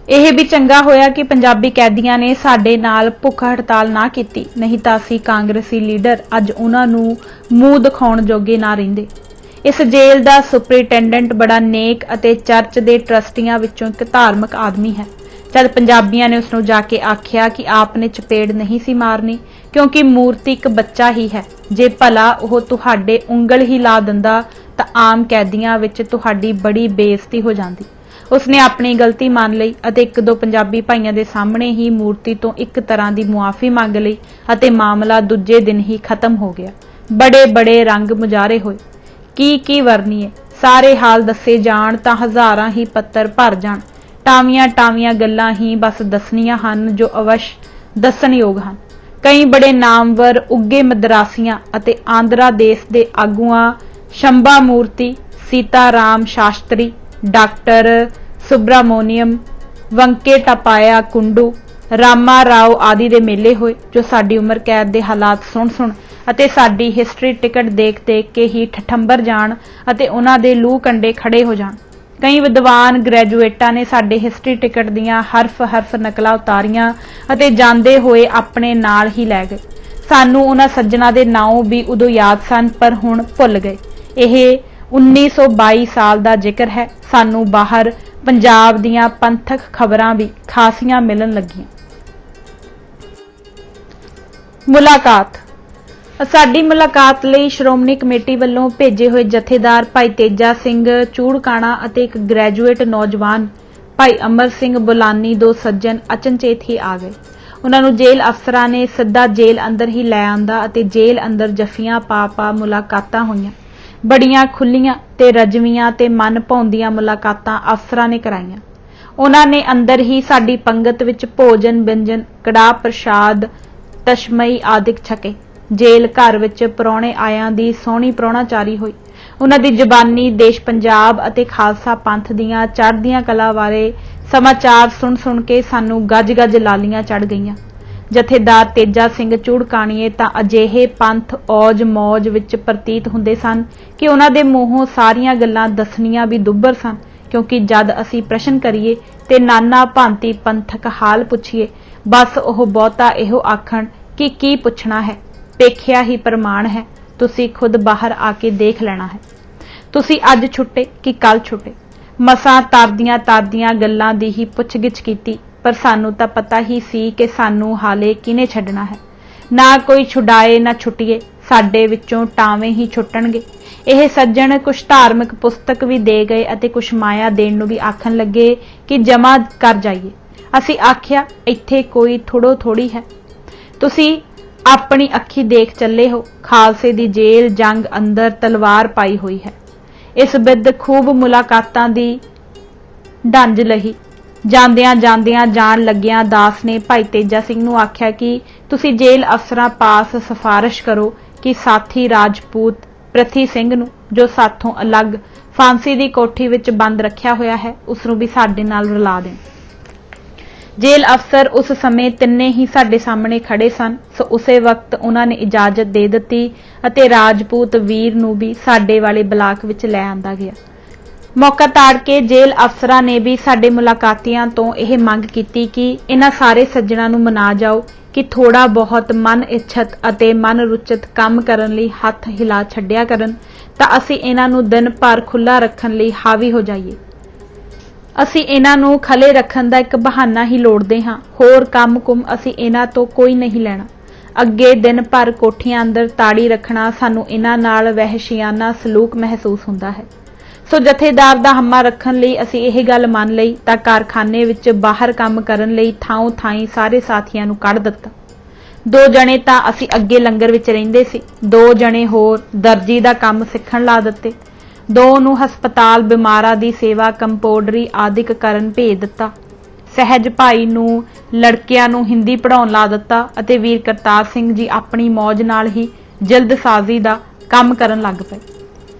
ਇਹ ਵੀ ਚੰਗਾ ਹੋਇਆ ਕਿ ਪੰਜਾਬੀ ਕੈਦੀਆਂ ਨੇ ਸਾਡੇ ਨਾਲ ਭੁੱਖ ਹੜਤਾਲ ਨਾ ਕੀਤੀ, ਨਹੀਂ ਤਾਂ ਅਸੀਂ ਕਾਂਗਰਸੀ ਲੀਡਰ ਅੱਜ ਉਹਨਾਂ ਨੂੰ ਮੂੰਹ ਦਿਖਾਉਣ ਜੋਗੇ ਨਾ ਰਹਿੰਦੇ। ਇਸ ਜੇਲ੍ਹ ਦਾ ਸੁਪਰਿੰਟੈਂਡੈਂਟ ਬੜਾ ਨੇਕ ਅਤੇ ਚਰਚ ਦੇ ਟਰਸਟੀਆਂ ਵਿੱਚੋਂ ਇੱਕ ਧਾਰਮਿਕ ਆਦਮੀ ਹੈ। ਜਦ ਪੰਜਾਬੀਆਂ ਨੇ ਉਸ ਨੂੰ ਜਾ ਕੇ ਆਖਿਆ ਕਿ ਆਪ ਨੇ ਚਪੇੜ ਨਹੀਂ ਸੀ ਮਾਰਨੀ ਕਿਉਂਕਿ ਮੂਰਤੀ ਇੱਕ ਬੱਚਾ ਹੀ ਹੈ, ਜੇ ਭਲਾ ਉਹ ਤੁਹਾਡੇ ਉਂਗਲ ਹੀ ਲਾ ਦਿੰਦਾ ਤਾਂ ਆਮ ਕੈਦੀਆਂ ਵਿੱਚ ਤੁਹਾਡੀ ਬੜੀ ਬੇਇੱਜ਼ਤੀ ਹੋ ਜਾਂਦੀ। ਉਸਨੇ ਆਪਣੀ ਗਲਤੀ ਮੰਨ ਲਈ ਅਤੇ 1-2 ਪੰਜਾਬੀ ਭਾਈਆਂ ਦੇ ਸਾਹਮਣੇ ਹੀ ਮੂਰਤੀ ਤੋਂ ਇੱਕ ਤਰ੍ਹਾਂ ਦੀ ਮੁਆਫੀ ਮੰਗ ਲਈ ਅਤੇ ਮਾਮਲਾ ਦੂਜੇ ਦਿਨ ਹੀ ਖਤਮ ਹੋ ਗਿਆ। ਬੜੇ ਰੰਗ ਮੁਜ਼ਾਰੇ ਹੋਏ, ਕੀ ਵਰਨੀਏ। ਸਾਰੇ ਹਾਲ ਦੱਸੇ ਜਾਣ ਤਾਂ ਹਜ਼ਾਰਾਂ ਹੀ ਪੱਤਰ ਭਰ ਜਾਣ। ਟਾਵੀਆਂ ਗੱਲਾਂ ਹੀ ਬਸ ਦੱਸਣੀਆਂ ਹਨ ਜੋ ਅਵਸ਼ ਦੱਸਣਯੋਗ ਹਨ। ਕਈ ਬੜੇ ਨਾਮਵਰ ਉੱਗੇ ਮਦਰਾਸੀਆਂ ਅਤੇ ਆਂਧਰਾ ਦੇਸ਼ ਦੇ ਆਗੂਆਂ ਸ਼ੰਭਾ ਮੂਰਤੀ, ਸੀਤਾ ਰਾਮ ਸ਼ਾਸਤਰੀ, ਡਾਕਟਰ ਸੁਬਰਾਮੋਨੀਅਮ, ਵੰਕੇਟਪਾਇਆ ਕੁੰਡੂ, ਰਾਮਾ ਰਾਓ ਆਦਿ ਦੇ ਮੇਲੇ ਹੋਏ, ਜੋ ਸਾਡੀ ਉਮਰ ਕੈਦ ਦੇ ਹਾਲਾਤ ਸੁਣ ਅਤੇ ਸਾਡੀ ਹਿਸਟਰੀ ਟਿਕਟ ਦੇਖ ਕੇ ਹੀ ਠਠੰਬਰ ਜਾਣ ਅਤੇ ਉਹਨਾਂ ਦੇ ਲੂਹ ਕੰਡੇ ਖੜੇ ਹੋ ਜਾਣ। ਕਈ ਵਿਦਵਾਨ ਗ੍ਰੈਜੂਏਟਾਂ ਨੇ ਸਾਡੇ ਹਿਸਟਰੀ ਟਿਕਟ ਦੀਆਂ ਹਰਫ ਨਕਲਾਂ ਉਤਾਰੀਆਂ ਅਤੇ ਜਾਂਦੇ ਹੋਏ ਆਪਣੇ ਨਾਲ ਹੀ ਲੈ ਗਏ। ਸਾਨੂੰ ਉਹਨਾਂ ਸੱਜਣਾ ਦੇ ਨਾਮ ਵੀ ਉਦੋਂ ਯਾਦ ਸਨ ਪਰ ਹੁਣ ਭੁੱਲ ਗਏ। ਇਹ 1922 ਸਾਲ ਦਾ ਜ਼ਿਕਰ ਹੈ। ਸਾਨੂੰ ਬਾਹਰ ਪੰਜਾਬ ਦੀਆਂ ਪੰਥਕ ਖਬਰਾਂ ਵੀ ਖਾਸੀਆਂ ਮਿਲਣ ਲੱਗੀਆਂ। ਮੁਲਾਕਾਤ। ਸਾਡੀ ਮੁਲਾਕਾਤ ਲਈ ਸ਼੍ਰੋਮਣੀ ਕਮੇਟੀ ਵੱਲੋਂ ਭੇਜੇ ਹੋਏ ਜਥੇਦਾਰ ਭਾਈ ਤੇਜਾ ਸਿੰਘ ਚੂੜਕਾਣਾ ਅਤੇ ਇੱਕ ਗ੍ਰੈਜੂਏਟ ਨੌਜਵਾਨ ਭਾਈ ਅਮਰ ਸਿੰਘ ਬੁਲਾਨੀ, 2 ਸੱਜਣ ਅਚਨਚੇਤ ਹੀ ਆ ਗਏ। ਉਹਨਾਂ ਨੂੰ ਜੇਲ੍ਹ ਅਫਸਰਾਂ ਨੇ ਸਿੱਧਾ ਜੇਲ੍ਹ ਅੰਦਰ ਹੀ ਲੈ ਆਂਦਾ ਅਤੇ ਜੇਲ੍ਹ ਅੰਦਰ ਜੱਫੀਆਂ ਪਾ ਮੁਲਾਕਾਤਾਂ ਹੋਈਆਂ। ਬੜੀਆਂ ਖੁੱਲੀਆਂ ਤੇ ਰਜਵੀਆਂ ਤੇ ਮਨ ਭਾਉਂਦੀਆਂ ਮੁਲਾਕਾਤਾਂ ਅਫਸਰਾਂ ਨੇ ਕਰਾਈਆਂ। ਉਹਨਾਂ ਨੇ ਅੰਦਰ ਹੀ ਸਾਡੀ ਪੰਗਤ ਵਿੱਚ ਭੋਜਨ ਵਿਅੰਜਨ, ਕੜਾਹ ਪ੍ਰਸ਼ਾਦ, ਤਸ਼ਮਈ ਆਦਿਕ ਛਕੇ। ਜੇਲ੍ਹ ਘਰ ਵਿੱਚ ਪ੍ਰਾਹੁਣੇ ਆਇਆਂ ਦੀ ਸੋਹਣੀ ਪ੍ਰਾਹੁਣਾਚਾਰੀ ਹੋਈ। ਉਹਨਾਂ ਦੀ ਜ਼ਬਾਨੀ ਦੇਸ਼ ਪੰਜਾਬ ਅਤੇ ਖਾਲਸਾ ਪੰਥ ਦੀਆਂ ਚੜ੍ਹਦੀਆਂ ਕਲਾ ਬਾਰੇ ਸਮਾਚਾਰ ਸੁਣ ਕੇ ਸਾਨੂੰ ਗੱਜ ਲਾਲੀਆਂ ਚੜ੍ਹ ਗਈਆਂ। ਜਥੇਦਾਰ ਤੇਜਾ ਸਿੰਘ ਚੂੜਕਾਣੀਏ ਤਾਂ ਅਜਿਹੇ ਪੰਥ ਔਜ ਮੌਜ ਵਿੱਚ ਪ੍ਰਤੀਤ ਹੁੰਦੇ ਸਨ ਕਿ ਉਹਨਾਂ ਦੇ ਮੂੰਹੋਂ ਸਾਰੀਆਂ ਗੱਲਾਂ ਦੱਸਣੀਆਂ ਵੀ ਦੁੱਭਰ ਸਨ, ਕਿਉਂਕਿ ਜਦ ਅਸੀਂ ਪ੍ਰਸ਼ਨ ਕਰੀਏ ਤੇ ਨਾਨਾ ਭਾਂਤੀ ਪੰਥਕ ਹਾਲ ਪੁੱਛੀਏ, ਬਸ ਉਹ ਬਹੁਤਾ ਇਹੋ ਆਖਣ ਕਿ ਕੀ ਪੁੱਛਣਾ ਹੈ, ਦੇਖਿਆ ਹੀ ਪ੍ਰਮਾਣ ਹੈ, ਤੁਸੀਂ ਖੁਦ ਬਾਹਰ ਆ ਕੇ ਦੇਖ ਲੈਣਾ ਹੈ। ਤੁਸੀਂ ਅੱਜ ਛੁੱਟੇ ਕਿ ਕੱਲ ਛੁੱਟੇ। ਮਸਾਂ ਤਰਦੀਆਂ ਗੱਲਾਂ ਦੀ ਹੀ ਪੁੱਛਗਿੱਛ ਕੀਤੀ, ਪਰ ਸਾਨੂੰ ਤਾਂ ਪਤਾ ਹੀ ਸੀ ਕਿ ਸਾਨੂੰ ਹਾਲੇ ਕਿਹਨੇ ਛੱਡਣਾ ਹੈ। ਨਾ ਕੋਈ ਛੁਡਾਏ ਨਾ ਛੁੱਟੀਏ, ਸਾਡੇ ਵਿੱਚੋਂ ਟਾਵੇਂ ਹੀ ਛੁੱਟਣਗੇ। ਇਹ ਸੱਜਣ ਕੁਛ ਧਾਰਮਿਕ ਪੁਸਤਕ ਵੀ ਦੇ ਗਏ ਅਤੇ ਕੁਛ ਮਾਇਆ ਦੇਣ ਨੂੰ ਵੀ ਆਖਣ ਲੱਗੇ ਕਿ ਜਮ੍ਹਾਂ ਕਰ ਜਾਈਏ। ਅਸੀਂ ਆਖਿਆ ਇੱਥੇ ਕੋਈ ਥੋੜ੍ਹੀ ਹੈ, ਤੁਸੀਂ ਆਪਣੀ ਅੱਖੀ ਦੇਖ ਚੱਲੇ ਹੋ। ਖਾਲਸੇ ਦੀ ਜੇਲ੍ਹ ਜੰਗ ਅੰਦਰ ਤਲਵਾਰ ਪਾਈ ਹੋਈ ਹੈ। ਇਸ ਬਿੱਦ ਖੂਬ ਮੁਲਾਕਾਤਾਂ ਦੀ ਡੰਜ ਲਹੀ। ਜਾਂਦਿਆਂ ਜਾਣ ਲੱਗਿਆਂ ਦਾਸ ਨੇ ਭਾਈ ਤੇਜਾ ਸਿੰਘ ਨੂੰ ਆਖਿਆ ਕਿ ਤੁਸੀਂ ਜੇਲ੍ਹ ਅਫਸਰਾਂ ਪਾਸ ਸਿਫਾਰਿਸ਼ ਕਰੋ ਕਿ ਸਾਥੀ ਰਾਜਪੂਤ ਪ੍ਰਿਥੀ ਸਿੰਘ ਨੂੰ, ਜੋ ਸਾਥੋਂ ਅਲੱਗ ਫਾਂਸੀ ਦੀ ਕੋਠੀ ਵਿੱਚ ਬੰਦ ਰੱਖਿਆ ਹੋਇਆ ਹੈ, ਉਸ ਨੂੰ ਵੀ ਸਾਡੇ ਨਾਲ ਰਲਾ ਦੇਣ। ਜੇਲ੍ਹ ਅਫਸਰ ਉਸ ਸਮੇਂ ਤਿੰਨੇ ਹੀ ਸਾਡੇ ਸਾਹਮਣੇ ਖੜੇ ਸਨ, ਸੋ ਉਸੇ ਵਕਤ ਉਹਨਾਂ ਨੇ ਇਜਾਜ਼ਤ ਦੇ ਦਿੱਤੀ ਅਤੇ ਰਾਜਪੂਤ ਵੀਰ ਨੂੰ ਵੀ ਸਾਡੇ ਵਾਲੇ ਬਲਾਕ ਵਿੱਚ ਲੈ ਆਂਦਾ ਗਿਆ। ਮੌਕਾ ਤਾੜ ਕੇ ਜੇਲ੍ਹ ਅਫਸਰਾਂ ਨੇ ਵੀ ਸਾਡੇ ਮੁਲਾਕਾਤੀਆਂ ਤੋਂ ਇਹ ਮੰਗ ਕੀਤੀ ਕਿ ਇਹਨਾਂ ਸਾਰੇ ਸੱਜਣਾਂ ਨੂੰ ਮਨਾ ਜਾਓ ਕਿ ਥੋੜਾ ਬਹੁਤ ਮਨ ਇੱਛਤ ਅਤੇ ਮਨ ਰੁਚਿਤ ਕੰਮ ਕਰਨ ਲਈ ਹੱਥ ਹਿਲਾ ਛੱਡਿਆ ਕਰਨ, ਤਾਂ ਅਸੀਂ ਇਹਨਾਂ ਨੂੰ ਦਿਨ ਭਰ ਖੁੱਲ੍ਹਾ ਰੱਖਣ ਲਈ ਹਾਵੀ ਹੋ ਜਾਈਏ। ਅਸੀਂ ਇਹਨਾਂ ਨੂੰ ਖਲੇ ਰੱਖਣ ਦਾ ਇੱਕ ਬਹਾਨਾ ਹੀ ਲੋੜਦੇ ਹਾਂ, ਹੋਰ ਕੰਮ-ਕੁਮ ਅਸੀਂ ਇਹਨਾਂ ਤੋਂ ਕੋਈ ਨਹੀਂ ਲੈਣਾ। ਅੱਗੇ ਦਿਨ ਭਰ ਕੋਠੀਆਂ ਅੰਦਰ ਤਾੜੀ ਰੱਖਣਾ ਸਾਨੂੰ ਇਹਨਾਂ ਨਾਲ ਵਹਿਸ਼ੀਆਨਾ ਸਲੂਕ ਮਹਿਸੂਸ ਹੁੰਦਾ ਹੈ। ਸੋ ਜਥੇਦਾਰ ਦਾ ਹੰਮਾ ਰੱਖਣ ਲਈ ਅਸੀਂ ਇਹ ਗੱਲ ਮੰਨ ਲਈ ਤਾਂ ਕਾਰਖਾਨੇ ਵਿੱਚ ਬਾਹਰ ਕੰਮ ਕਰਨ ਲਈ ਥਾਂ ਥਾਈਂ ਸਾਰੇ ਸਾਥੀਆਂ ਨੂੰ ਕੱਢ ਦਿੱਤਾ। 2 ਜਣੇ ਤਾਂ ਅਸੀਂ ਅੱਗੇ ਲੰਗਰ ਵਿੱਚ ਰਹਿੰਦੇ ਸੀ, 2 ਜਣੇ ਹੋਰ ਦਰਜੀ ਦਾ ਕੰਮ ਸਿੱਖਣ ਲਾ ਦਿੱਤੇ, 2 ਨੂੰ ਹਸਪਤਾਲ ਬਿਮਾਰਾਂ ਦੀ ਸੇਵਾ ਕੰਪਾਊਂਡਰੀ ਆਦਿਕ ਕਰਨ ਭੇਜ ਦਿੱਤਾ। ਸਹਿਜ ਭਾਈ ਨੂੰ ਲੜਕਿਆਂ ਨੂੰ ਹਿੰਦੀ ਪੜ੍ਹਾਉਣ ਲਾ ਦਿੱਤਾ ਅਤੇ ਵੀਰ ਕਰਤਾਰ ਸਿੰਘ ਜੀ ਆਪਣੀ ਮੌਜ ਨਾਲ ਹੀ ਜਲਦਸਾਜ਼ੀ ਦਾ ਕੰਮ ਕਰਨ ਲੱਗ ਪਏ।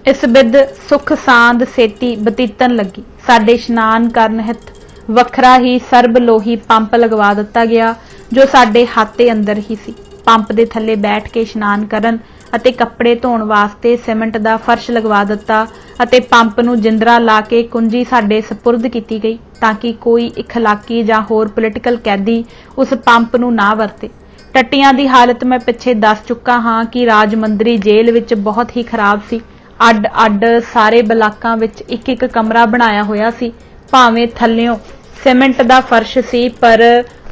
ਇਸ ਬਿਧ ਸੁਖ ਸਾਂਦ ਸੇਤੀ ਬਤੀਤਨ ਲੱਗੀ। ਸਾਡੇ ਇਸ਼ਨਾਨ ਕਰਨ ਹਿਤ ਵੱਖਰਾ ਹੀ ਸਰਬ ਲੋਹੀ ਪੰਪ ਲਗਵਾ ਦਿੱਤਾ ਗਿਆ ਜੋ ਸਾਡੇ ਹਾਤੇ ਅੰਦਰ ਹੀ ਸੀ। ਪੰਪ ਦੇ ਥੱਲੇ ਬੈਠ ਕੇ ਇਸ਼ਨਾਨ ਕਰਨ ਅਤੇ ਕੱਪੜੇ ਧੋਣ ਵਾਸਤੇ ਸੀਮੈਂਟ ਦਾ ਫਰਸ਼ ਲਗਵਾ ਦਿੱਤਾ ਅਤੇ ਪੰਪ ਨੂੰ ਜਿੰਦਰਾ ਲਾ ਕੇ ਕੁੰਜੀ ਸਾਡੇ ਸਪੁਰਦ ਕੀਤੀ ਗਈ ਤਾਂ ਕਿ ਕੋਈ ਇਖਲਾਕੀ ਜਾਂ ਹੋਰ ਪੋਲੀਟੀਕਲ ਕੈਦੀ ਉਸ ਪੰਪ ਨੂੰ ਨਾ ਵਰਤੇ। ਟੱਟੀਆਂ ਦੀ ਹਾਲਤ ਮੈਂ ਪਿੱਛੇ ਦੱਸ ਚੁੱਕਾ ਹਾਂ ਕਿ ਰਾਜਮੰਦਰੀ ਜੇਲ੍ਹ ਵਿੱਚ ਬਹੁਤ ਹੀ ਖਰਾਬ ਸੀ। ਅੱਡ-ਅੱਡ ਸਾਰੇ ਬਲਾਕਾਂ ਵਿੱਚ ਇੱਕ ਕਮਰਾ ਬਣਾਇਆ ਹੋਇਆ ਸੀ। ਭਾਵੇਂ ਥੱਲਿਓਂ ਸੀਮੈਂਟ ਦਾ ਫਰਸ਼ ਸੀ ਪਰ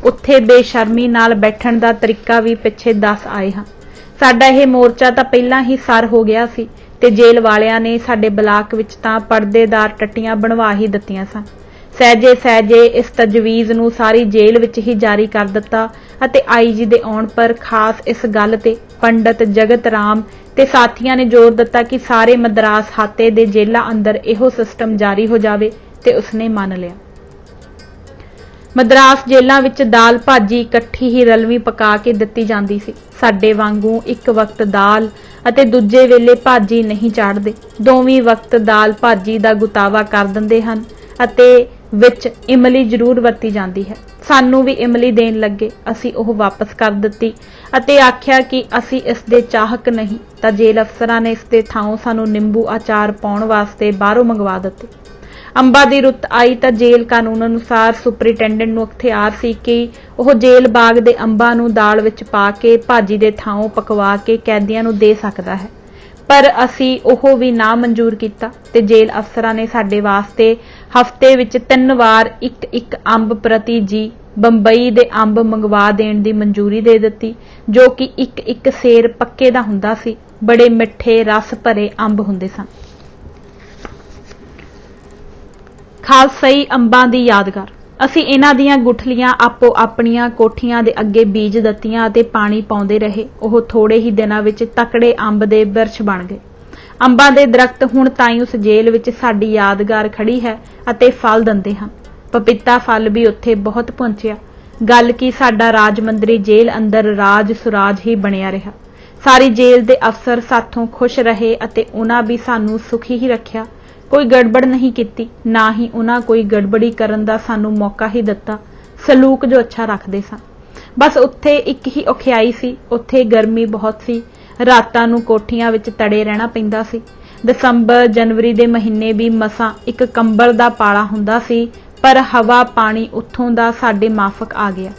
ਉੱਥੇ ਬੇਸ਼ਰਮੀ ਨਾਲ ਬੈਠਣ ਦਾ ਤਰੀਕਾ ਵੀ ਪਿੱਛੇ ਦੱਸ ਆਏ ਹਾਂ। ਸਾਡਾ ਇਹ ਮੋਰਚਾ ਤਾਂ ਪਹਿਲਾਂ ਹੀ ਸਰ ਹੋ ਗਿਆ ਸੀ ਤੇ ਜੇਲ੍ਹ ਵਾਲਿਆਂ ਨੇ ਸਾਡੇ ਬਲਾਕ ਵਿੱਚ ਤਾਂ ਪਰਦੇਦਾਰ ਟੱਟੀਆਂ ਬਣਵਾ ਹੀ ਦਿੱਤੀਆਂ ਸਨ। ਸਹਿਜੇ ਇਸ ਤਜਵੀਜ਼ ਨੂੰ ਸਾਰੀ ਜੇਲ੍ਹ ਵਿੱਚ ਹੀ ਜਾਰੀ ਕਰ ਦਿੱਤਾ ਅਤੇ ਆਈਜੀ ਦੇ ਆਉਣ ਪਰ ਖਾਸ ਇਸ ਗੱਲ ਤੇ ਪੰਡਤ ਜਗਤ ਰਾਮ ਤੇ ਸਾਥੀਆਂ ਨੇ ਜ਼ੋਰ ਦਿੱਤਾ ਕਿ ਸਾਰੇ ਮਦਰਾਸ ਹਾਤੇ ਦੇ ਜੇਲ੍ਹਾਂ ਅੰਦਰ ਇਹੋ ਸਿਸਟਮ ਜਾਰੀ ਹੋ ਜਾਵੇ ਤੇ ਉਸਨੇ ਮੰਨ ਲਿਆ। ਮਦਰਾਸ ਜੇਲ੍ਹਾਂ ਵਿੱਚ ਦਾਲ ਭਾਜੀ ਇਕੱਠੀ ਹੀ ਰਲਵੀਂ ਪਕਾ ਕੇ ਦਿੱਤੀ ਜਾਂਦੀ ਸੀ। ਸਾਡੇ ਵਾਂਗੂ ਇੱਕ ਵਕਤ ਦਾਲ ਅਤੇ ਦੂਜੇ ਵੇਲੇ ਭਾਜੀ ਨਹੀਂ ਚਾੜਦੇ, ਦੋਵੇਂ ਵਕਤ ਦਾਲ ਭਾਜੀ ਦਾ ਗੁਤਾਵਾ ਕਰ ਦਿੰਦੇ ਹਨ ਅਤੇ ਵਿੱਚ ਇਮਲੀ ਜ਼ਰੂਰ ਵਰਤੀ ਜਾਂਦੀ ਹੈ। ਸਾਨੂੰ ਵੀ ਇਮਲੀ ਦੇਣ ਲੱਗੇ, ਅਸੀਂ ਉਹ ਵਾਪਸ ਕਰ ਦਿੱਤੀ ਅਤੇ ਆਖਿਆ ਕਿ ਅਸੀਂ ਇਸ ਦੇ ਚਾਹਕ ਨਹੀਂ ਤਾਂ ਜੇਲ੍ਹ ਅਫਸਰਾਂ ਨੇ ਇਸ ਦੇ ਥਾਂ ਸਾਨੂੰ ਨਿੰਬੂ ਅਚਾਰ ਪਾਉਣ ਵਾਸਤੇ ਬਾਹਰੋਂ ਮੰਗਵਾ ਦਿੱਤੇ। ਅੰਬਾਂ ਦੀ ਰੁੱਤ ਆਈ ਤਾਂ ਜੇਲ੍ਹ ਕਾਨੂੰਨ ਅਨੁਸਾਰ ਸੁਪਰਿੰਟੈਂਡੈਂਟ ਨੂੰ ਅਖਤਿਆਰ ਸੀ ਕਿ ਉਹ ਜੇਲ੍ਹ ਬਾਗ ਦੇ ਅੰਬਾਂ ਨੂੰ ਦਾਲ ਵਿੱਚ ਪਾ ਕੇ ਭਾਜੀ ਦੇ ਥਾਂ ਪਕਵਾ ਕੇ ਕੈਦੀਆਂ ਨੂੰ ਦੇ ਸਕਦਾ ਹੈ, ਪਰ ਅਸੀਂ ਉਹ ਵੀ ਨਾ ਮਨਜ਼ੂਰ ਕੀਤਾ ਤੇ ਜੇਲ੍ਹ ਅਫਸਰਾਂ ਨੇ ਸਾਡੇ ਵਾਸਤੇ ਹਫ਼ਤੇ ਵਿੱਚ 3 ਵਾਰ ਇੱਕ ਅੰਬ ਪ੍ਰਤੀ ਜੀ ਬੰਬਈ ਦੇ ਅੰਬ ਮੰਗਵਾ ਦੇਣ ਦੀ ਮਨਜ਼ੂਰੀ ਦੇ ਦਿੱਤੀ ਜੋ ਕਿ ਇੱਕ ਸੇਰ ਪੱਕੇ ਦਾ ਹੁੰਦਾ ਸੀ। ਬੜੇ ਮਿੱਠੇ ਰਸ ਭਰੇ ਅੰਬ ਹੁੰਦੇ ਸਨ। ਖਾਲਸਾਈ ਅੰਬਾਂ ਦੀ ਯਾਦਗਾਰ। ਅਸੀਂ ਇਹਨਾਂ ਦੀਆਂ ਗੁਠਲੀਆਂ ਆਪੋ ਆਪਣੀਆਂ ਕੋਠੀਆਂ ਦੇ ਅੱਗੇ ਬੀਜ ਦਿੱਤੀਆਂ ਅਤੇ ਪਾਣੀ ਪਾਉਂਦੇ ਰਹੇ। ਉਹ ਥੋੜੇ ਹੀ ਦਿਨਾਂ ਵਿੱਚ ਤਕੜੇ ਅੰਬ ਦੇ ਬਿਰਛ ਬਣ ਗਏ। ਅੰਬਾਂ ਦੇ ਦਰਖਤ ਹੁਣ ਤਾਈਂ ਉਸ ਜੇਲ੍ਹ ਵਿੱਚ ਸਾਡੀ ਯਾਦਗਾਰ ਖੜੀ ਹੈ ਅਤੇ ਫਲ ਦਿੰਦੇ ਹਨ। ਪਪੀਤਾ ਫਲ ਵੀ ਉੱਥੇ ਬਹੁਤ ਪਹੁੰਚਿਆ। ਗੱਲ ਕੀ ਸਾਡਾ ਰਾਜਮੰਦਰੀ ਜੇਲ੍ਹ ਅੰਦਰ ਰਾਜ ਸੁਰਾਜ ਹੀ ਬਣਿਆ ਰਿਹਾ। ਸਾਰੀ ਜੇਲ੍ਹ ਦੇ ਅਫਸਰ ਸਾਥੋਂ ਖੁਸ਼ ਰਹੇ ਅਤੇ ਉਹਨਾਂ ਵੀ ਸਾਨੂੰ ਸੁਖੀ ਹੀ ਰੱਖਿਆ। ਕੋਈ ਗੜਬੜ ਨਹੀਂ ਕੀਤੀ, ਨਾ ਹੀ ਉਹਨਾਂ ਕੋਈ ਗੜਬੜੀ ਕਰਨ ਦਾ ਸਾਨੂੰ ਮੌਕਾ ਹੀ ਦਿੱਤਾ। ਸਲੂਕ ਜੋ ਅੱਛਾ ਰੱਖਦੇ ਸਨ। ਬਸ ਉੱਥੇ ਇੱਕ ਹੀ ਔਖਿਆਈ ਸੀ, ਉੱਥੇ ਗਰਮੀ ਬਹੁਤ ਸੀ। ਰਾਤਾਂ ਨੂੰ ਕੋਠੀਆਂ ਵਿੱਚ ਤੜੇ ਰਹਿਣਾ ਪੈਂਦਾ ਸੀ। ਦਸੰਬਰ ਜਨਵਰੀ ਦੇ ਮਹੀਨੇ ਵੀ ਮਸਾਂ ਇੱਕ ਕੰਬਲ ਦਾ ਪਾਲਾ ਹੁੰਦਾ ਸੀ, ਪਰ ਹਵਾ ਪਾਣੀ ਉੱਥੋਂ ਦਾ ਸਾਡੇ ਮਾਫਕ ਆ ਗਿਆ।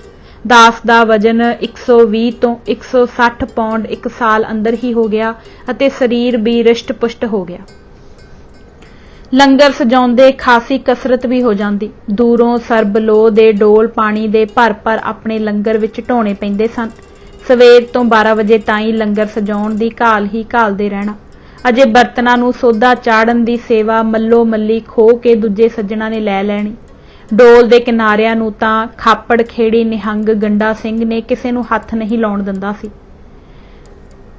ਦਾਸ ਦਾ ਵਜਨ 120 ਤੋਂ 160 ਪੌਂਡ 1 ਸਾਲ ਅੰਦਰ ਹੀ ਹੋ ਗਿਆ ਅਤੇ ਸਰੀਰ ਵੀ ਰਿਸ਼ਟ ਪੁਸ਼ਟ ਹੋ ਗਿਆ। ਲੰਗਰ ਸਜਾਉਂਦੇ ਖਾਸੀ ਕਸਰਤ ਵੀ ਹੋ ਜਾਂਦੀ। ਦੂਰੋਂ ਸਰਬਲੋ ਦੇ ਡੋਲ ਪਾਣੀ ਦੇ ਭਰ ਆਪਣੇ ਲੰਗਰ ਵਿੱਚ ਢੋਣੇ ਪੈਂਦੇ ਸਨ। ਸਵੇਰ ਤੋਂ 12 ਵਜੇ ਤਾਈਂ ਲੰਗਰ ਸਜਾਉਣ ਦੀ ਘਾਲ ਹੀ ਘਾਲਦੇ ਰਹਿਣਾ। ਅਜੇ ਬਰਤਨਾਂ ਨੂੰ ਸੋਧਾ ਚਾੜਨ ਦੀ ਸੇਵਾ ਮੱਲੋ ਮੱਲੀ ਖੋਹ ਕੇ ਦੂਜੇ ਸੱਜਣਾ ਨੇ ਲੈ ਲੈਣੀ। ਡੋਲ ਦੇ ਕਿਨਾਰਿਆਂ ਨੂੰ ਤਾਂ ਖਾਪੜ ਖੇੜੀ ਨਿਹੰਗ ਗੰਡਾ ਸਿੰਘ ਨੇ ਕਿਸੇ ਨੂੰ ਹੱਥ ਨਹੀਂ ਲਾਉਣ ਦਿੰਦਾ ਸੀ।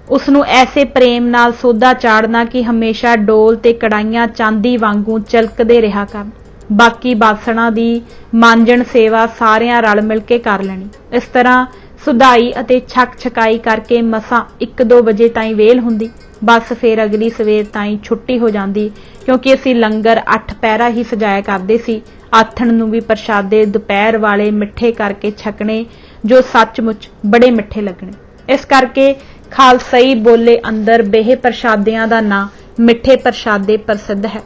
ਉਸ ਨੂੰ ਐਸੇ ਪ੍ਰੇਮ ਨਾਲ ਸੋਧਾ ਚਾੜਨਾ ਕਿ ਹਮੇਸ਼ਾ ਡੋਲ ਤੇ ਕੜਾਈਆਂ ਚਾਂਦੀ ਵਾਂਗੂ ਚਲਕਦੇ ਰਿਹਾ ਕਰਨ। ਬਾਕੀ ਬਾਸਣਾ ਦੀ ਮਾਂਜਣ ਸੇਵਾ ਸਾਰਿਆਂ ਰਲ ਮਿਲ ਕੇ ਕਰ ਲੈਣੀ। ਇਸ ਤਰ੍ਹਾਂ ਸੁਧਾਈ ਅਤੇ ਛਕ ਛਕਾਈ ਕਰਕੇ ਮਸਾਂ 1-2 ਵਜੇ ਤਾਈਂ ਵੇਲ ਹੁੰਦੀ। ਬਸ ਫੇਰ ਅਗਲੀ ਸਵੇਰ ਤਾਈਂ ਛੁੱਟੀ ਹੋ ਜਾਂਦੀ ਕਿਉਂਕਿ ਅਸੀਂ ਲੰਗਰ 8 ਪਹਿਰਾ ਹੀ ਸਜਾਇਆ ਕਰਦੇ ਸੀ। ਆਥਣ ਨੂੰ ਵੀ ਪ੍ਰਸ਼ਾਦੇ ਦੁਪਹਿਰ ਵਾਲੇ ਮਿੱਠੇ ਕਰਕੇ ਛਕਣੇ ਜੋ ਸੱਚਮੁੱਚ ਬੜੇ ਮਿੱਠੇ ਲੱਗਣੇ। ਇਸ ਕਰਕੇ ਖਾਲਸਈ ਬੋਲੇ ਅੰਦਰ ਬੇਹ ਪ੍ਰਸ਼ਾਦਿਆਂ ਦਾ ਨਾਂ ਮਿੱਠੇ ਪ੍ਰਸ਼ਾਦੇ ਪ੍ਰਸਿੱਧ ਹੈ।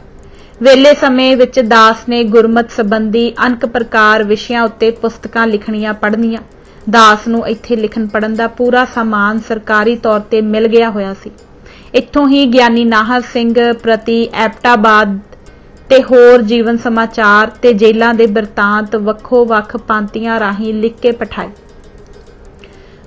ਵੇਲੇ ਸਮੇਂ ਵਿੱਚ ਦਾਸ ਨੇ ਗੁਰਮਤ ਸੰਬੰਧੀ ਅਨੇਕ ਪ੍ਰਕਾਰ ਵਿਸ਼ਿਆਂ ਉੱਤੇ ਪੁਸਤਕਾਂ ਲਿਖਣੀਆਂ ਪੜ੍ਹਨੀਆਂ। ਦਾਸ ਨੂੰ ਇੱਥੇ ਲਿਖਣ ਪੜ੍ਹਨ ਦਾ ਪੂਰਾ ਸਾਮਾਨ ਸਰਕਾਰੀ ਤੌਰ ਤੇ ਮਿਲ ਗਿਆ ਹੋਇਆ ਸੀ। ਇੱਥੋਂ ਹੀ ਗਿਆਨੀ ਨਾਹਰ ਸਿੰਘ ਪ੍ਰਤੀ ਐਬਟਾਬਾਦ ਤੇ ਹੋਰ ਜੀਵਨ ਸਮਾਚਾਰ ਤੇ ਜੇਲ੍ਹਾਂ ਦੇ ਬਿਰਤਾਂਤ ਵੱਖੋ ਵੱਖ ਪਾਂਤੀਆਂ ਰਾਹੀਂ ਲਿਖ ਕੇ ਪਠਾਏ।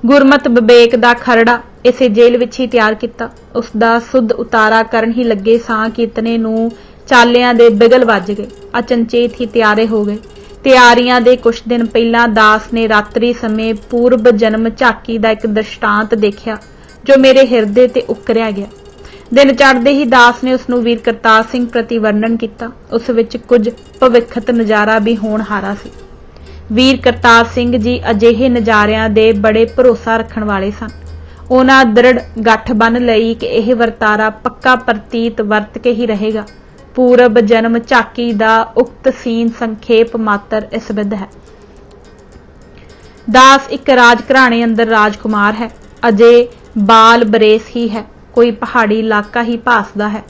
ਗੁਰਮਤ ਵਿਵੇਕ ਦਾ ਖਰੜਾ ਇਸੇ ਜੇਲ੍ਹ ਵਿੱਚ ਹੀ ਤਿਆਰ ਕੀਤਾ। ਉਸ ਦਾ ਸੁੱਧ ਉਤਾਰਾ ਕਰਨ ਹੀ ਲੱਗੇ ਸਾਂ ਕਿ ਇਤਨੇ ਨੂੰ ਚਾਲਿਆਂ ਦੇ ਬਿਗਲ ਵੱਜ ਗਏ। ਅਚਨਚੇਤ ਹੀ ਤਿਆਰੇ ਹੋ ਗਏ। ਤਿਆਰੀਆਂ ਦੇ ਕੁਝ ਦਿਨ ਪਹਿਲਾਂ ਦਾਸ ਨੇ ਰਾਤਰੀ ਸਮੇਂ ਪੂਰਬ ਜਨਮ ਝਾਕੀ ਦਾ ਇੱਕ ਦ੍ਰਿਸ਼ਟਾਂਤ ਦੇਖਿਆ ਜੋ ਮੇਰੇ ਹਿਰਦੇ ਤੇ ਉਕਰਿਆ ਗਿਆ। ਦਿਨ ਚੜ੍ਹਦੇ ਹੀ ਦਾਸ ਨੇ ਉਸ ਨੂੰ ਵੀਰ ਕਰਤਾਰ ਸਿੰਘ ਪ੍ਰਤੀ ਵਰਣਨ ਕੀਤਾ। ਉਸ ਵਿੱਚ ਕੁਝ ਭਵਿੱਖਤ ਨਜ਼ਾਰਾ ਵੀ ਹੋਣਹਾਰਾ ਸੀ। ਵੀਰ ਕਰਤਾਰ ਸਿੰਘ ਜੀ ਅਜਿਹੇ ਨਜ਼ਾਰਿਆਂ ਦੇ ਬੜੇ ਭਰੋਸਾ ਰੱਖਣ ਵਾਲੇ ਸਨ। ਉਹਨਾਂ ਦ੍ਰਿੜ ਗੱਠ ਬੰਨ੍ਹ ਲਈ ਕਿ ਇਹ ਵਰਤਾਰਾ ਪੱਕਾ ਪ੍ਰਤੀਤ ਵਰਤ ਕੇ ਹੀ ਰਹੇਗਾ। ਪੂਰਬ ਜਨਮ ਝਾਕੀ ਦਾ ਉਕਤ ਸੀਨ ਸੰਖੇਪ ਮਾਤਰ ਇਸ ਵਿਧ ਹੈ। ਦਾਸ ਇੱਕ ਰਾਜ ਘਰਾਣੇ ਅੰਦਰ ਰਾਜਕੁਮਾਰ ਹੈ। ਅਜੇ ਬਾਲ ਬਰੇਸ ਹੀ ਹੈ। ਕੋਈ ਪਹਾੜੀ ਇਲਾਕਾ ਹੀ ਭਾਸਦਾ ਹੈ।